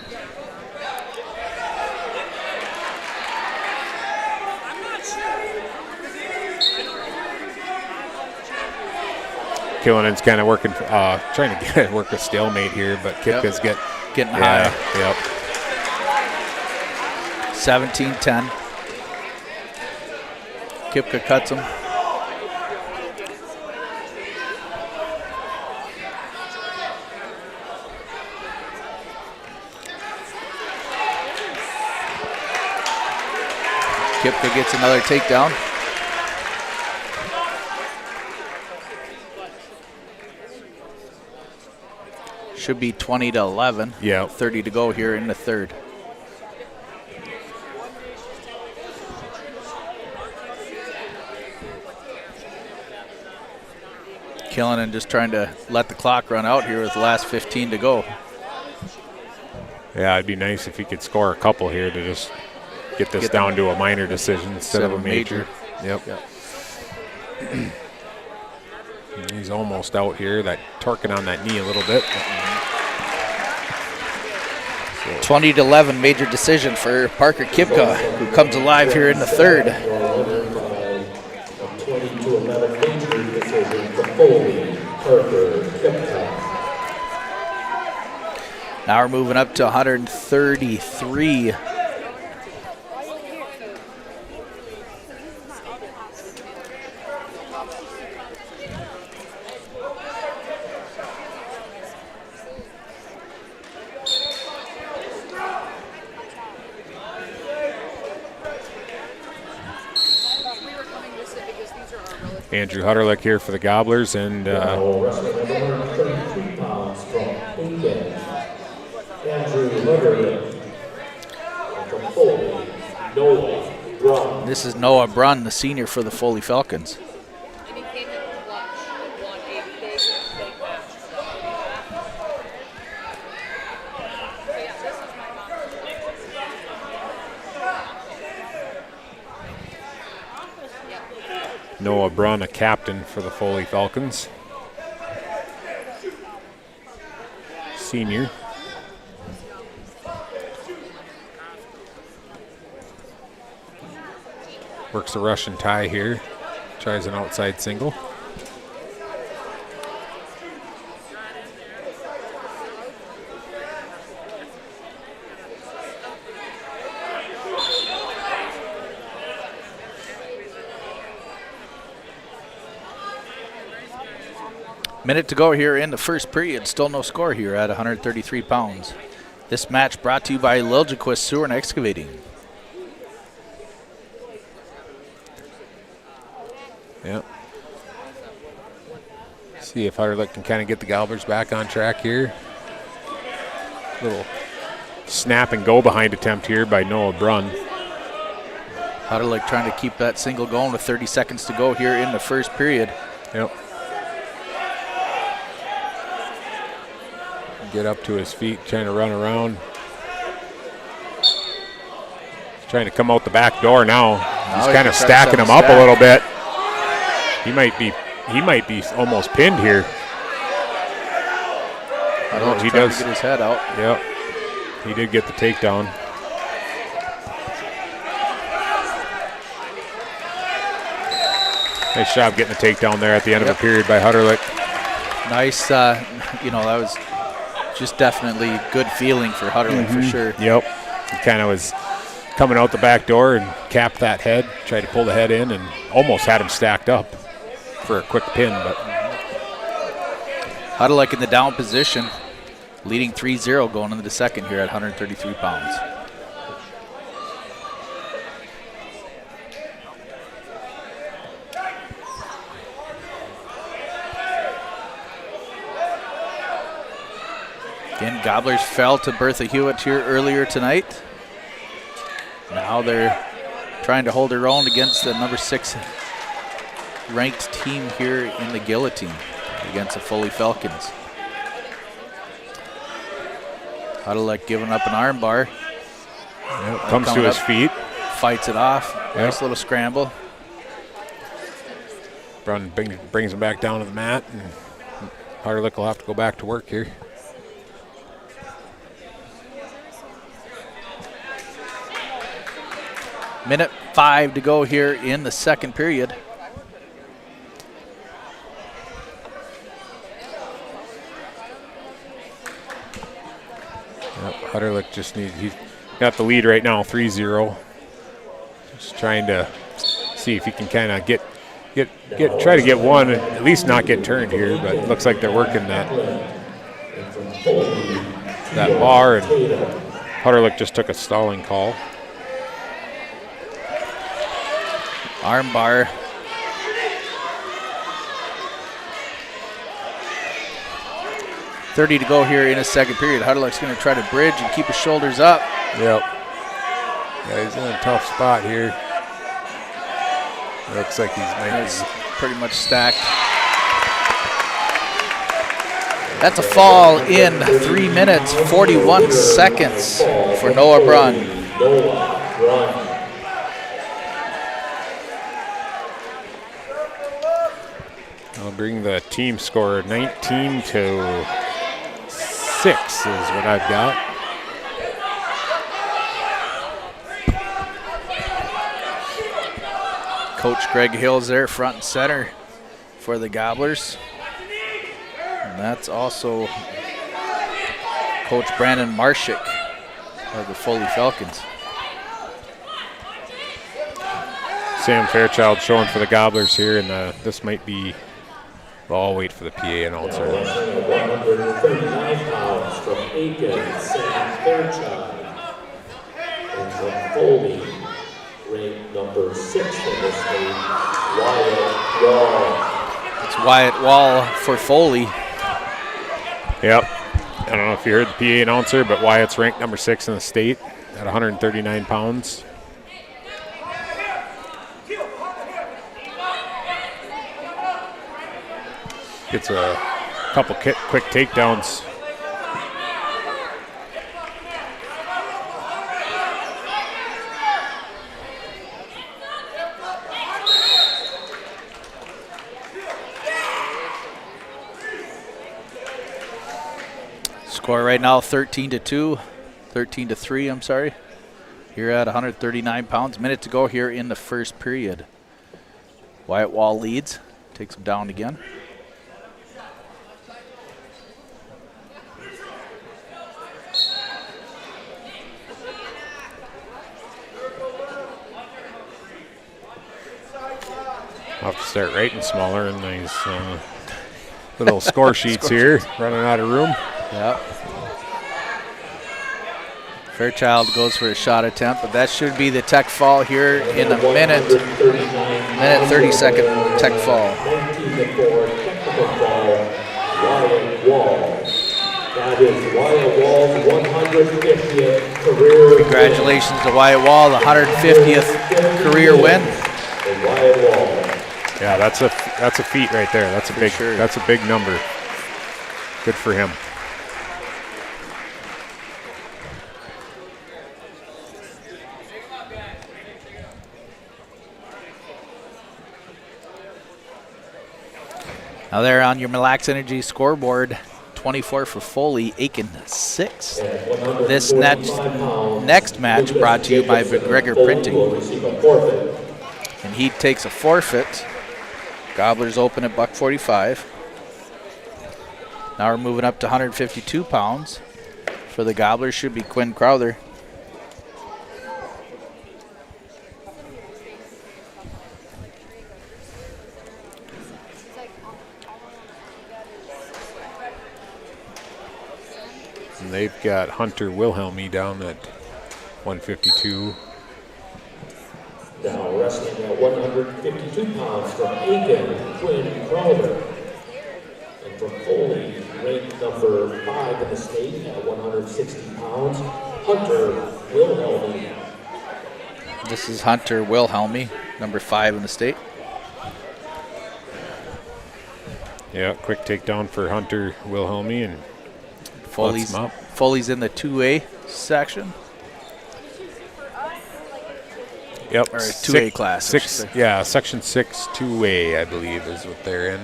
Killinan's kind of working, trying to work a stalemate here, but Kipka's getting high. Yep. 17-10. Kipka cuts him. Kipka gets another takedown. Should be 20-11. Yeah. 30 to go here in the third. Killinan just trying to let the clock run out here with the last 15 to go. Yeah, it'd be nice if he could score a couple here to just get this down to a minor decision instead of a major. Yep. He's almost out here, torquing on that knee a little bit. 20-11 major decision for Parker Kipka, who comes alive here in the third. 20-11 major decision for Foley, Parker Kipka. Now we're moving up to 133. Andrew Hutterlick here for the Gobblers, and wrestling at 133 pounds from Aitkin, Andrew Hutterlick. And from Foley, Noah Brun. This is Noah Brun, the senior for the Foley Falcons. And he came in clutch and won a big match. So yeah, this is my mom. Noah Brun, a captain for the Foley Falcons. Senior. Works a Russian tie here. Tries an outside single. Minute to go here in the first period. Still no score here at 133 pounds. This match brought to you by Liljequist Sewer and Excavating. Yep. See if Hutterlick can kind of get the Gobblers back on track here. Little snap and go behind attempt here by Noah Brun. Hutterlick trying to keep that single going with 30 seconds to go here in the first period. Yep. Get up to his feet, trying to run around. He's trying to come out the back door now. He's kind of stacking him up a little bit. He might be almost pinned here. He does get his head out. Yep. He did get the takedown. Nice job getting the takedown there at the end of the period by Hutterlick. Nice, that was just definitely good feeling for Hutterlick for sure. Yep. He kind of was coming out the back door and capped that head, tried to pull the head in, and almost had him stacked up for a quick pin. But Hutterlick in the down position, leading 3-0 going into the second here at 133 pounds. Again, Gobblers fell to Bertha Hewitt here earlier tonight. Now they're trying to hold their own against the number 6 ranked team here in the Guillotine against the Foley Falcons. Hutterlick giving up an arm bar. Yep, comes to his feet. Fights it off. Yep. Nice little scramble. Brun brings him back down to the mat, and Hutterlick will have to go back to work here. Minute 5 to go here in the second period. Yep, Hutterlick just he's got the lead right now, 3-0. Just trying to see if he can kind of try to get one, at least not get turned here, but it looks like they're working that bar, and Hutterlick just took a stalling call. Arm bar. .30 to go here in a second period. Hutterlick's going to try to bridge and keep his shoulders up. Yep. Yeah, he's in a tough spot here. It looks like he's pretty much stacked. That's a fall in 3 minutes, 41 seconds for Noah Brun. Noah Brun. I'll bring the team score 19-6 is what I've got. Coach Greg Hill's there, front and center for the Gobblers. And that's also Coach Brandon Marshik of the Foley Falcons. Sam Fairchild showing for the Gobblers here, and this might be. Well, I'll wait for the PA announcer. Wrestling at 139 pounds from Aitkin, Sam Fairchild. And from Foley, ranked number 6 in the state, Wyatt Wall. It's Wyatt Wall for Foley. Yep. I don't know if you heard the PA announcer, but Wyatt's ranked number 6 in the state at 139 pounds. Gets a couple quick takedowns. Score right now 13-2, 13-3, I'm sorry. Here at 139 pounds. Minute to go here in the first period. Wyatt Wall leads, takes him down again. I'll have to start writing smaller in these little score sheets here. Running out of room. Yep. Fairchild goes for a shot attempt, but that should be the tech fall here in a minute 30-second tech fall. 19-4 technical fall, Wyatt Wall. That is Wyatt Wall's 150th career Congratulations to Wyatt Wall, the 150th career win. win. Wyatt Wall. Yeah, that's a feat right there. That's a big number. Good for him. Now there on your Mille Lacs Energy scoreboard, 24 for Foley, Aitkin 6. This next match brought to you by McGregor Printing. And he takes a forfeit. Gobblers open at $145. Now we're moving up to 152 pounds. For the Gobblers should be Quinn Crowther. And they've got Hunter Wilhelmy down at 152. Now wrestling at 152 pounds from Aitkin, Quinn Crowther. And from Foley, ranked number 5 in the state at 160 pounds, Hunter Wilhelmy. This is Hunter Wilhelmy, number 5 in the state. Yeah, quick takedown for Hunter Wilhelmy, and Foley's in the 2A section. Yep. Or 2A class. Section 6, 2A, I believe, is what they're in.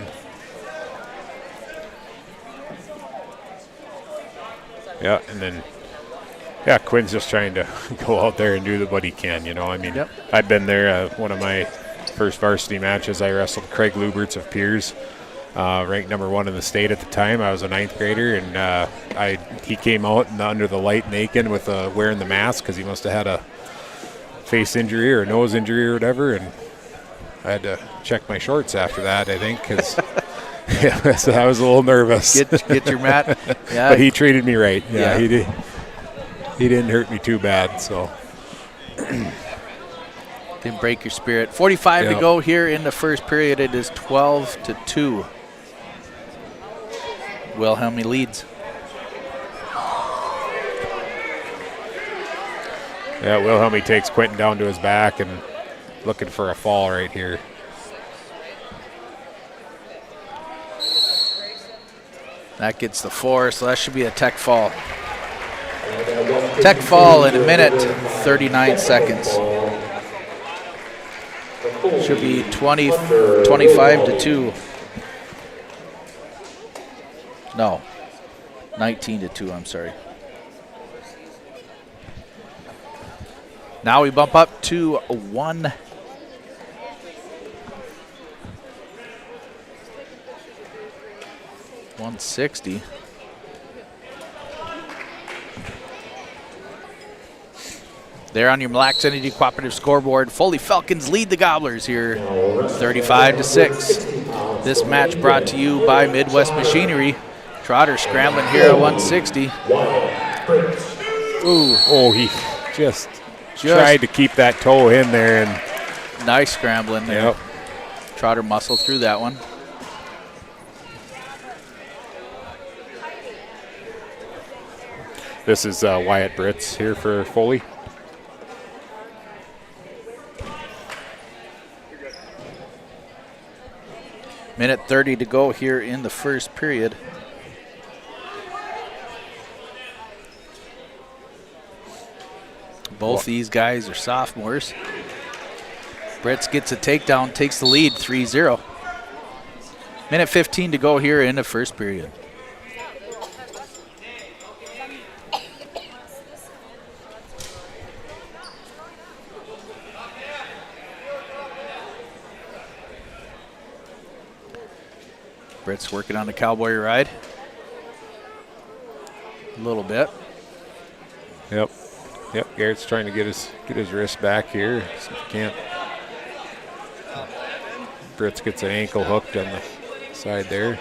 Yeah, and then, Quinn's just trying to go out there and do what he can, you know. I mean, I've been there. One of my first varsity matches, I wrestled Craig Luberts of Piers, ranked number 1 in the state at the time. I was a 9th grader, and he came out under the light in Aitkin with wearing the mask because he must have had a face injury or nose injury or whatever, and I had to check my shorts after that, I think, because so I was a little nervous. Get your mat. Yeah. But he treated me right. Yeah, he did. He didn't hurt me too bad, so. Didn't break your spirit. 45 to go here in the first period. It is 12-2. Wilhelmy leads. Yeah, Wilhelmy takes Quentin down to his back and looking for a fall right here. That gets the 4, so that should be a tech fall. Tech fall in a minute, 39 seconds. Should be 25-2. No, 19-2, I'm sorry. Now we bump up to 160. There on your Mille Lacs Energy Cooperative scoreboard, Foley Falcons lead the Gobblers here 35-6. This match brought to you by Midwest Machinery. Trotter scrambling here at 160. Ooh, oh, he just tried to keep that toe in there. And nice scrambling there. Yep. Trotter muscled through that one. This is Wyatt Britz here for Foley. Minute 30 to go here in the first period. Both these guys are sophomores. Britz gets a takedown, takes the lead, 3-0. Minute 15 to go here in the first period. Britz working on the cowboy ride. A little bit. Yep. Garrett's trying to get his wrist back here. So he can't. Britz gets an ankle hooked on the side there.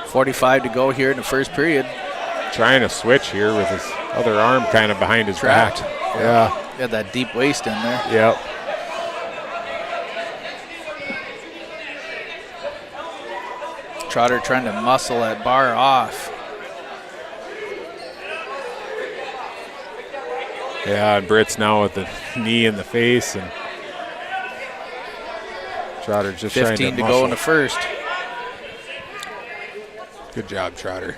45 to go here in the first period. Trying to switch here with his other arm kind of behind his back. Yeah. Got that deep waist in there. Yep. Trotter trying to muscle that bar off. Yeah, and Britz now with the knee in the face, and Trotter just trying to 15 to muscle. go in the first. Good job, Trotter.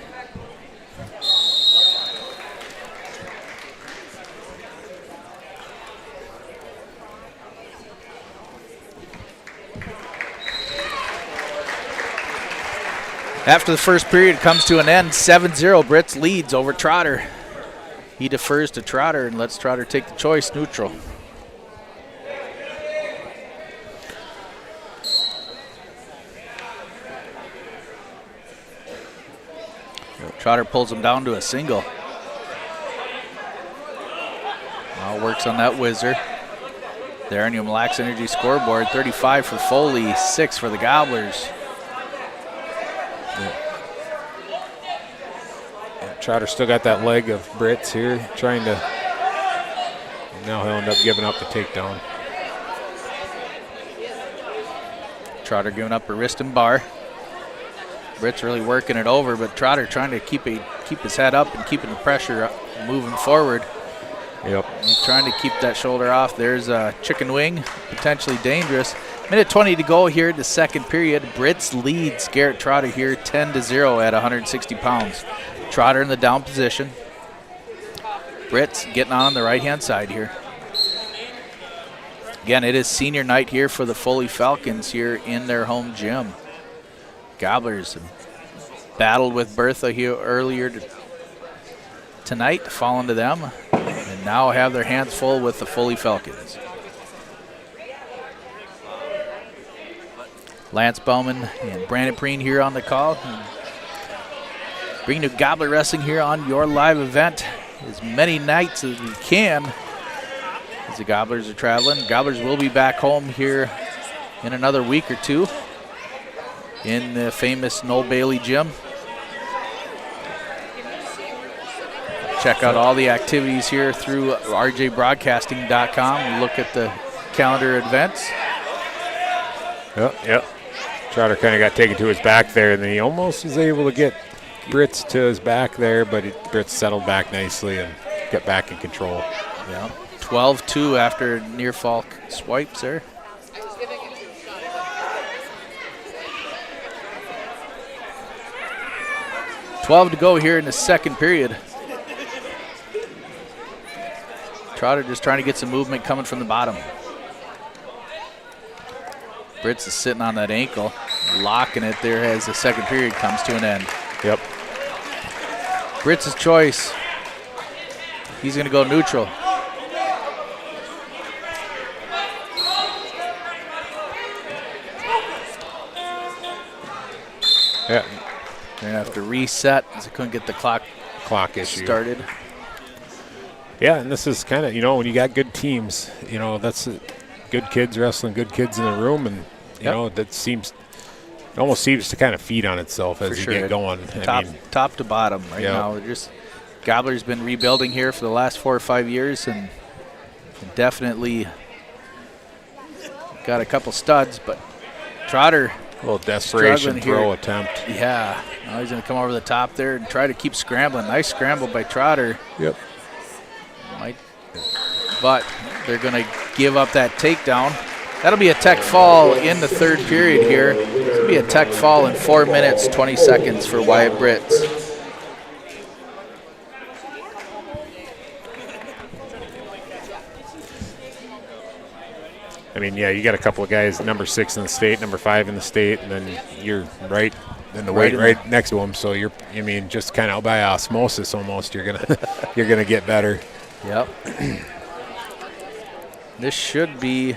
After the first period comes to an end, 7-0. Britz leads over Trotter. He defers to Trotter and lets Trotter take the choice, neutral. Trotter pulls him down to a single. Now works on that whizzer. There on your Mille Lacs Energy scoreboard, 35 for Foley, 6 for the Gobblers. Trotter still got that leg of Britz here, trying to. Now he'll end up giving up the takedown. Trotter giving up a wrist and bar. Britz really working it over, but Trotter trying to keep his head up and keeping the pressure up, moving forward. Yep. He's trying to keep that shoulder off. There's a chicken wing, potentially dangerous. Minute 20 to go here in the second period. Britz leads Garrett Trotter here 10-0 at 160 pounds. Trotter in the down position. Britz getting on the right-hand side here. Again, it is senior night here for the Foley Falcons here in their home gym. Gobblers battled with Bertha here earlier tonight, falling to them, and now have their hands full with the Foley Falcons. Lance Bowman and Brandon Preen here on the call. Bringing you Gobbler Wrestling here on your live event as many nights as we can as the Gobblers are traveling. Gobblers will be back home here in another week or two in the famous Noel Bailey Gym. Check out all the activities here through rjbroadcasting.com. Look at the calendar events. Yep. Trotter kind of got taken to his back there, and then he almost was able to get Britz to his back there, but Britz settled back nicely and got back in control. Yeah, 12-2 after near fall swipes there. $12 to go here in the second period. Trotter just trying to get some movement coming from the bottom. Britz is sitting on that ankle, locking it there as the second period comes to an end. Yep. Britz's choice. He's going to go neutral. Yeah. They're going to have to reset as they couldn't get the clock issue started. Yeah, and this is kind of, when you got good teams, that's good kids wrestling good kids in the room, and, that almost seems to kind of feed on itself as you get going. Top to bottom right now. Gobbler's been rebuilding here for the last 4 or 5 years, and definitely got a couple studs, but Trotter a little desperation throw attempt. Yeah. Now he's going to come over the top there and try to keep scrambling. Nice scramble by Trotter. Yep. But they're going to give up that takedown. That'll be a tech fall in the third period here. It'll be a tech fall in 4 minutes, 20 seconds for Wyatt Britz. You got a couple of guys, number 6 in the state, number 5 in the state, and then you're right in the weight right next to them. So just kind of by osmosis almost, you're gonna get better. Yep. This should be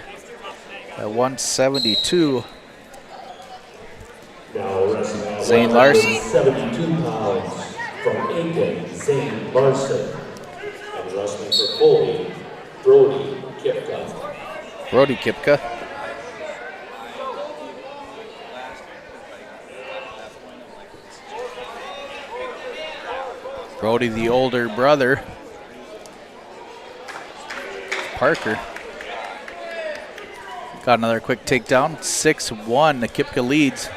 at 172. Zane Larson. 72 pounds from Aitkin, Zane Larson. And wrestling for Foley, Brody Kipka. Brody Kipka. Brody, the older brother. Parker. Got another quick takedown. 6-1. The Kipka leads.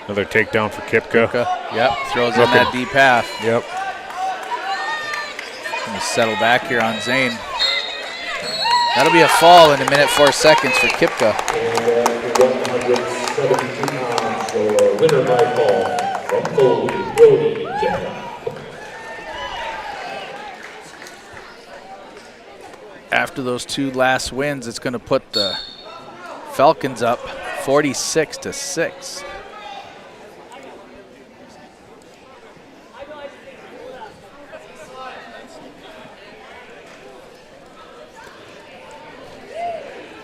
Another takedown for Kipka. Yep, throws in that deep half. Yep. Gonna settle back here on Zane. That'll be a fall in 1 minute 4 seconds for Kipka. And 172 pounds for winner by fall from Foley, Brody Kipka. After those 2 last wins, it's gonna put the Falcons up 46-6.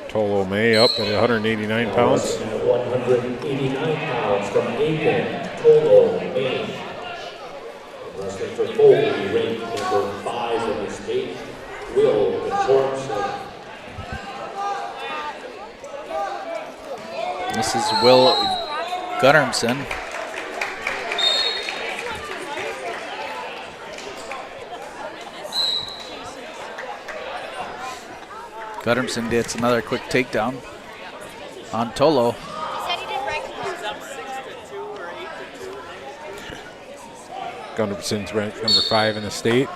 Tolo May up at 189 pounds. 189 pounds from Aitkin, Tolo May. Wrestling for Foley, ranked number 5 in the state, Will Jorgensen. This is Will Gunnarsson. Gunnarsson gets another quick takedown on Tolo. Gunnarson's ranked number 5 in the state.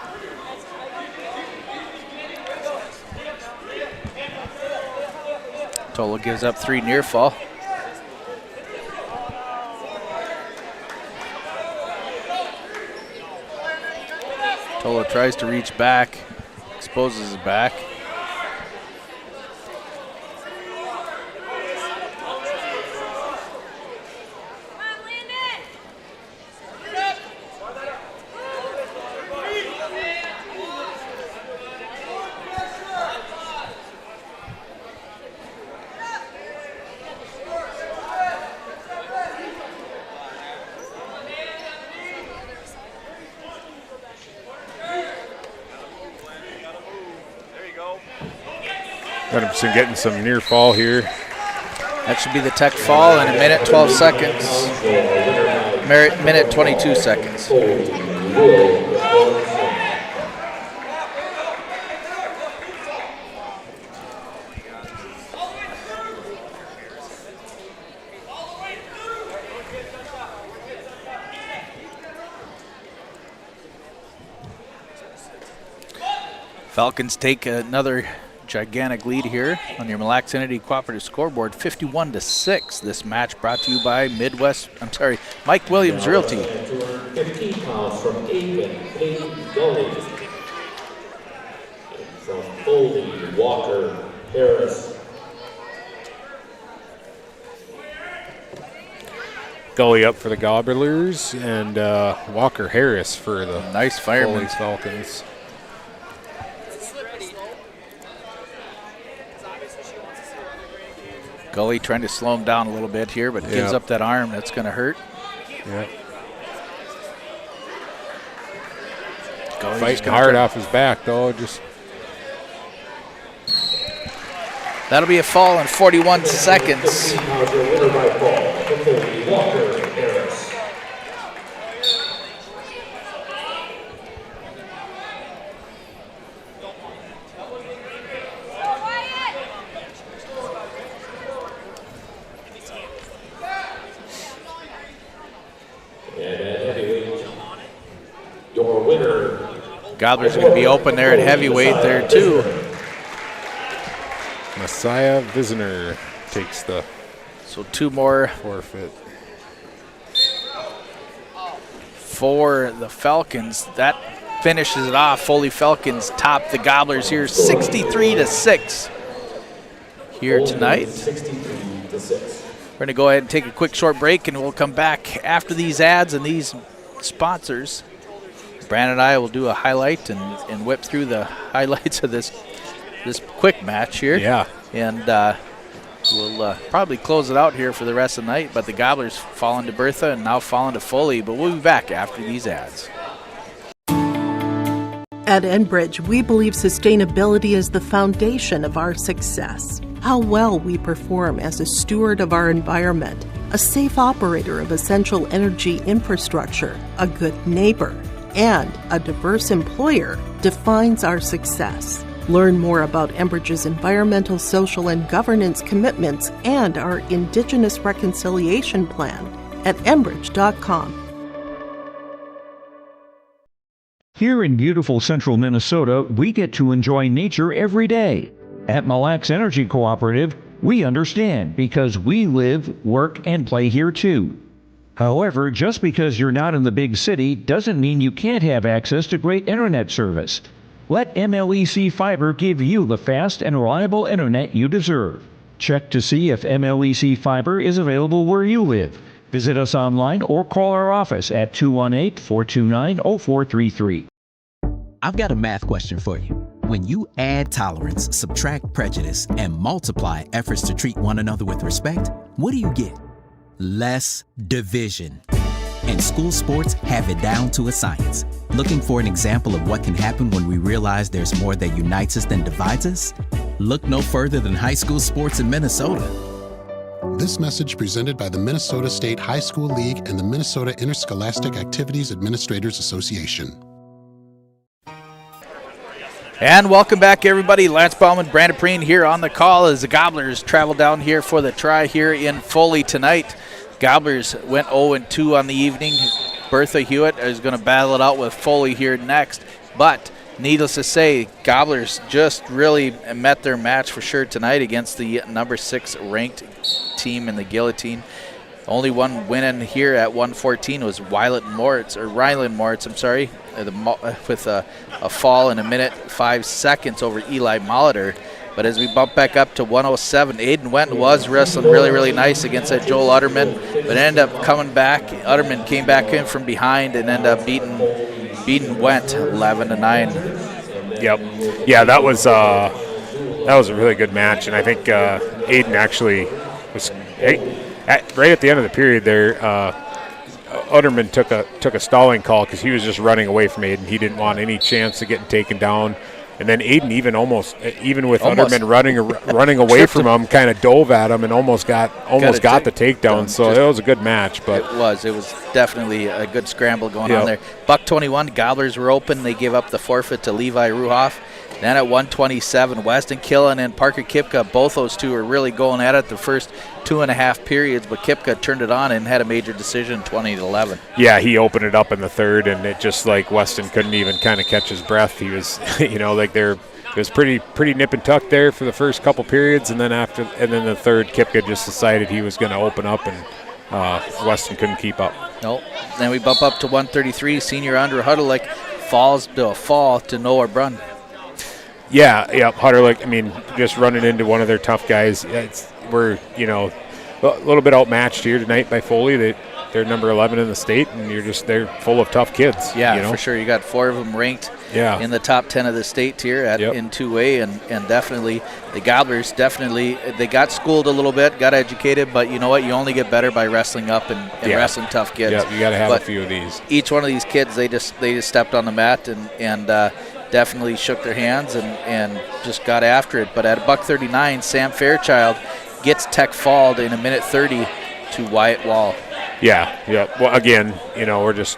Tolo gives up 3 near fall. Tolo tries to reach back, exposes his back. Gunnarsson getting some near fall here. That should be the tech fall in 1 minute 12 seconds. Minute 22 seconds. Falcons take another gigantic lead here on your Mille Lacs Entity Cooperative scoreboard, 51-6. This match brought to you by Mike Williams Realty. 15 pounds from Aitkin, Peyton Gully. From Foley, Walker, Harris. Gully up for the Gobblers, and Walker Harris for the nice fireman Foley Falcons. Gully trying to slow him down a little bit here, but gives up that arm. That's going to hurt. Yep. Gully's fighting hard off his back, though. That'll be a fall in 41 seconds. Your winner. Gobblers going to be open there at heavyweight there too. Messiah Visner takes the two more forfeit for the Falcons. That finishes it off. Foley Falcons top the Gobblers here 63-6 here tonight. 63-6. We're going to go ahead and take a quick short break, and we'll come back after these ads and these sponsors. Brandon and I will do a highlight and whip through the highlights of this quick match here. Yeah. And we'll probably close it out here for the rest of the night, but the Gobblers falling to Bertha and now falling to Foley, but we'll be back after these ads. At Enbridge, we believe sustainability is the foundation of our success. How well we perform as a steward of our environment, a safe operator of essential energy infrastructure, a good neighbor, and a diverse employer defines our success. Learn more about Enbridge's environmental, social, and governance commitments and our Indigenous Reconciliation Plan at enbridge.com. Here in beautiful central Minnesota, we get to enjoy nature every day. At Mille Lacs Energy Cooperative, we understand because we live, work, and play here too. However, just because you're not in the big city doesn't mean you can't have access to great internet service. Let MLEC Fiber give you the fast and reliable internet you deserve. Check to see if MLEC Fiber is available where you live. Visit us online or call our office at 218-429-0433. I've got a math question for you. When you add tolerance, subtract prejudice, and multiply efforts to treat one another with respect, what do you get? Less division. And school sports have it down to a science. Looking for an example of what can happen when we realize there's more that unites us than divides us? Look no further than high school sports in Minnesota. This message presented by the Minnesota State High School League and the Minnesota Interscholastic Activities Administrators Association. And welcome back, everybody. Lance Bauman, Brandon Preen here on the call as the Gobblers travel down here for the try here in Foley tonight. Gobblers went 0-2 on the evening. Bertha Hewitt is going to battle it out with Foley here next. But needless to say, Gobblers just really met their match for sure tonight against the number 6 ranked team in the Guillotine. Only one win in here at 114 was Ryland Moritz, with a fall in 1:05 over Eli Molitor. But as we bump back up to 107, Aiden Went was wrestling really, really nice against that Joel Utterman, but ended up coming back. Utterman came back in from behind and ended up beating Went 11-9. Yep. Yeah, that was a really good match, and I think Aiden actually was right at the end of the period there. Utterman took a stalling call because he was just running away from Aiden. He didn't want any chance of getting taken down. And then Aiden even with Utterman running away from him, kind of dove at him and almost got the takedown. So it was a good match. But it was definitely a good scramble going on there. Buck 21, Gobblers were open. They gave up the forfeit to Levi Ruhoff. Then at 127, Weston Killen and Parker Kipka, both those two were really going at it the first 2.5 periods, but Kipka turned it on and had a major decision, 20-11. Yeah, he opened it up in the third, and it just like Weston couldn't even kind of catch his breath. He was, it was pretty nip and tuck there for the first couple periods, and then the third, Kipka just decided he was going to open up, and Weston couldn't keep up. Nope. Then we bump up to 133. Senior Andrew Huddleick falls to a fall to Noah Brunn. Yeah, Huddleick, just running into one of their tough guys. We're a little bit outmatched here tonight by Foley. they're number 11 in the state, and they're full of tough kids. Yeah, for sure. You got 4 of them ranked in the top 10 of the state tier in 2A, and definitely the Gobblers they got schooled a little bit, got educated, but you know what? You only get better by wrestling up and wrestling tough kids. Yeah, you got to have a few of these. Each one of these kids, they just stepped on the mat and definitely shook their hands and just got after it. But at $139, Sam Fairchild gets Tech Falled in 1:30 to Wyatt Wall. Yeah. Well, again, we're just,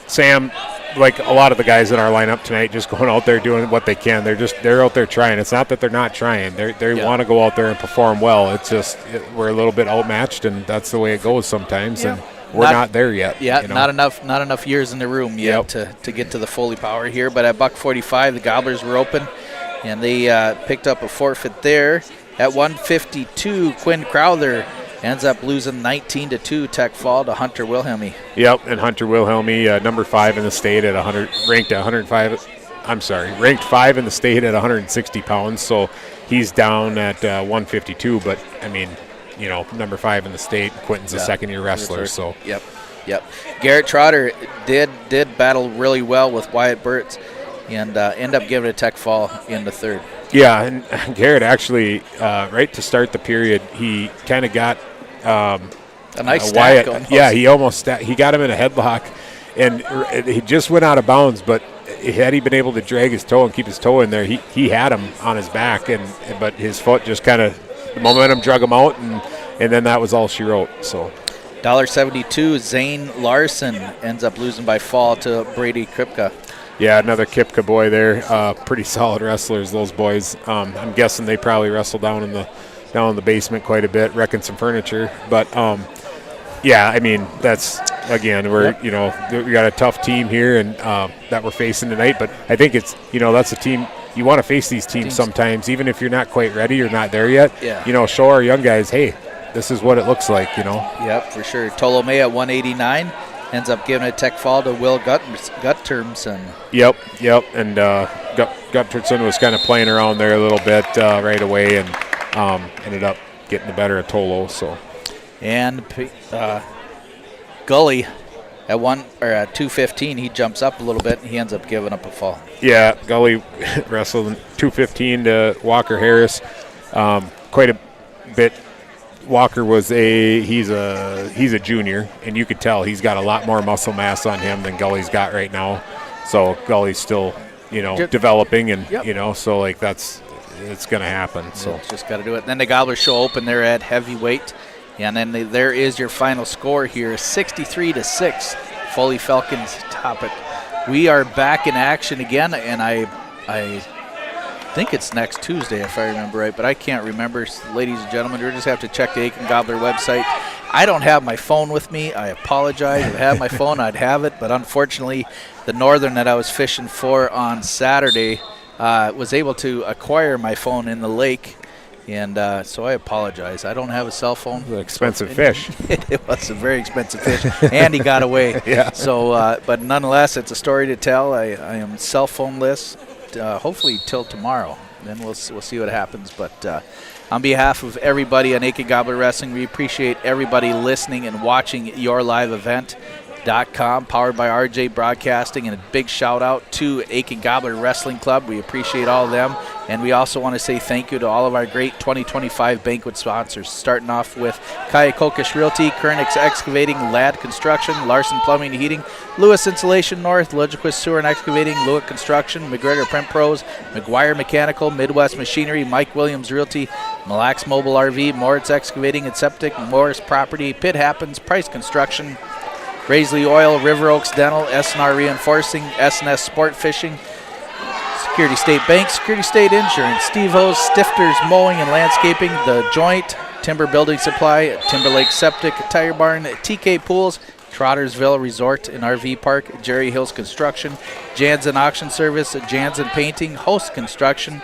Sam, like a lot of the guys in our lineup tonight, just going out there doing what they can. They're out there trying. It's not that they're not trying. They want to go out there and perform well. It's just we're a little bit outmatched, and that's the way it goes sometimes. And we're not there yet. Yeah, not enough years in the room yet to get to the Foley power here. But at $145, the Gobblers were open, and they picked up a forfeit there. At 152, Quinn Crowther ends up losing 19-2 Tech Fall to Hunter Wilhelmy. Yep, and Hunter Wilhelmy, number 5 in the state at ranked 5 in the state at 160 pounds. So he's down at 152. But I mean, number 5 in the state. Quentin's a second-year wrestler. So yep. Garrett Trotter did battle really well with Wyatt Burtz, and end up giving it Tech Fall in the third. Yeah, and Garrett actually, right to start the period, he kind of got a nice Wyatt. Almost. Yeah, he got him in a headlock, and he just went out of bounds. But had he been able to drag his toe and keep his toe in there, he had him on his back, but his foot just kind of the momentum drug him out, and then that was all she wrote. So $1.72, Zane Larson ends up losing by fall to Brady Kripka. Yeah, another Kipka boy there. Pretty solid wrestlers, those boys. I'm guessing they probably wrestle down in the basement quite a bit, wrecking some furniture. But yeah, I mean that's again we got a tough team here and that we're facing tonight. But I think it's that's a team you want to face these teams sometimes, even if you're not quite ready or not there yet. Yeah. Show our young guys, hey, this is what it looks like. Yep, for sure. Tolomei at 189. Ends up giving a Tech Fall to Will Guttermson. Yep. And Guttermson was kind of playing around there a little bit right away and ended up getting the better of Tolo. So, and Gully at 215, he jumps up a little bit and he ends up giving up a fall. Yeah, Gully wrestled 215 to Walker Harris, quite a bit. Walker was he's a junior, and you could tell he's got a lot more muscle mass on him than Gully's got right now. So Gully's still, developing, and so like it's going to happen. So just got to do it. And then the Gobblers show open there at heavyweight, and then there is your final score here, 63-6. Foley Falcons top it. We are back in action again, and I think it's next Tuesday if I remember right, but I can't remember. Ladies and gentlemen, you just have to check the Aitkin Gobbler website. I don't have my phone with me. I apologize. If I had my phone, I'd have it, but unfortunately the Northern that I was fishing for on Saturday was able to acquire my phone in the lake, and so I apologize. I don't have a cell phone. It was an expensive fish. It was a very expensive fish, and he got away. Yeah. So, but nonetheless, it's a story to tell. I am cell phone-less. Hopefully till tomorrow. Then we'll see what happens. But on behalf of everybody on Aitkin Gobbler Wrestling, we appreciate everybody listening and watching your live event.com, powered by RJ Broadcasting, and a big shout out to Aitkin Gobbler Wrestling Club. We appreciate all of them, and we also want to say thank you to all of our great 2025 banquet sponsors, starting off with Kayakokis Realty, Kernix Excavating, Ladd Construction, Larson Plumbing and Heating, Lewis Insulation North, Logiquist Sewer and Excavating, Lewitt Construction, McGregor Print Pros, McGuire Mechanical, Midwest Machinery, Mike Williams Realty, Mille Lacs Mobile RV, Moritz Excavating and Septic, Morris Property, Pitt Happens, Price Construction, Raisley Oil, River Oaks Dental, SNR Reinforcing, SNS Sport Fishing, Security State Bank, Security State Insurance, Steve O's Stifters Mowing and Landscaping, The Joint, Timber Building Supply, Timberlake Septic, Tire Barn, TK Pools, Trottersville Resort and RV Park, Jerry Hills Construction, Jansen Auction Service, Jansen Painting, Host Construction,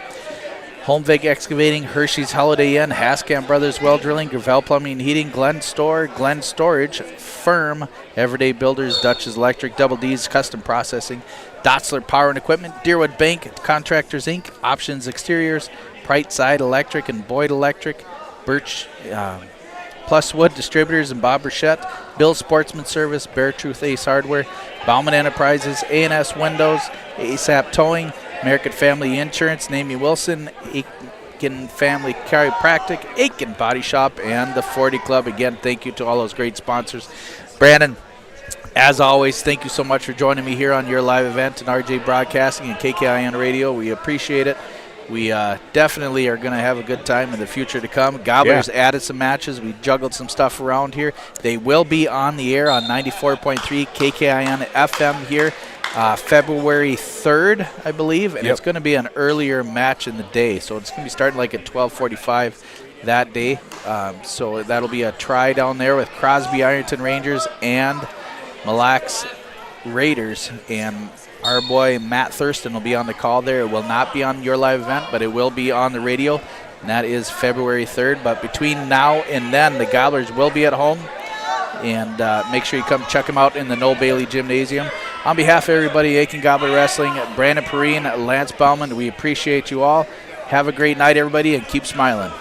Holmvig Excavating, Hershey's Holiday Inn, Haskamp Brothers Well Drilling, Gravel Plumbing and Heating, Glen Store, Glen Storage, Firm, Everyday Builders, Dutch's Electric, Double D's Custom Processing, Dotzler Power and Equipment, Deerwood Bank, Contractors Inc., Options Exteriors, Prite Side Electric and Boyd Electric, Birch Plus Wood Distributors and Bob Burchette, Bill Sportsman Service, Bear Truth Ace Hardware, Bauman Enterprises, A&S Windows, ASAP Towing, American Family Insurance, Namie Wilson, Aitkin Family Chiropractic, Aitkin Body Shop, and the 40 Club. Again, thank you to all those great sponsors. Brandon, as always, thank you so much for joining me here on your live event in RJ Broadcasting and KKIN Radio. We appreciate it. We definitely are going to have a good time in the future to come. Gobblers added some matches. We juggled some stuff around here. They will be on the air on 94.3 KKIN FM here February 3rd, I believe, and it's going to be an earlier match in the day. So it's going to be starting like at 12:45 that day. So that'll be a try down there with Crosby Ironton Rangers and Mille Lacs Raiders, and our boy Matt Thurston will be on the call there. It will not be on your live event, but it will be on the radio, and that is February 3rd. But between now and then, the Gobblers will be at home, and make sure you come check them out in the Noel Bailey Gymnasium. On behalf of everybody, Aitkin Gobbler Wrestling, Brandon Perrine, Lance Bauman, we appreciate you all. Have a great night, everybody, and keep smiling.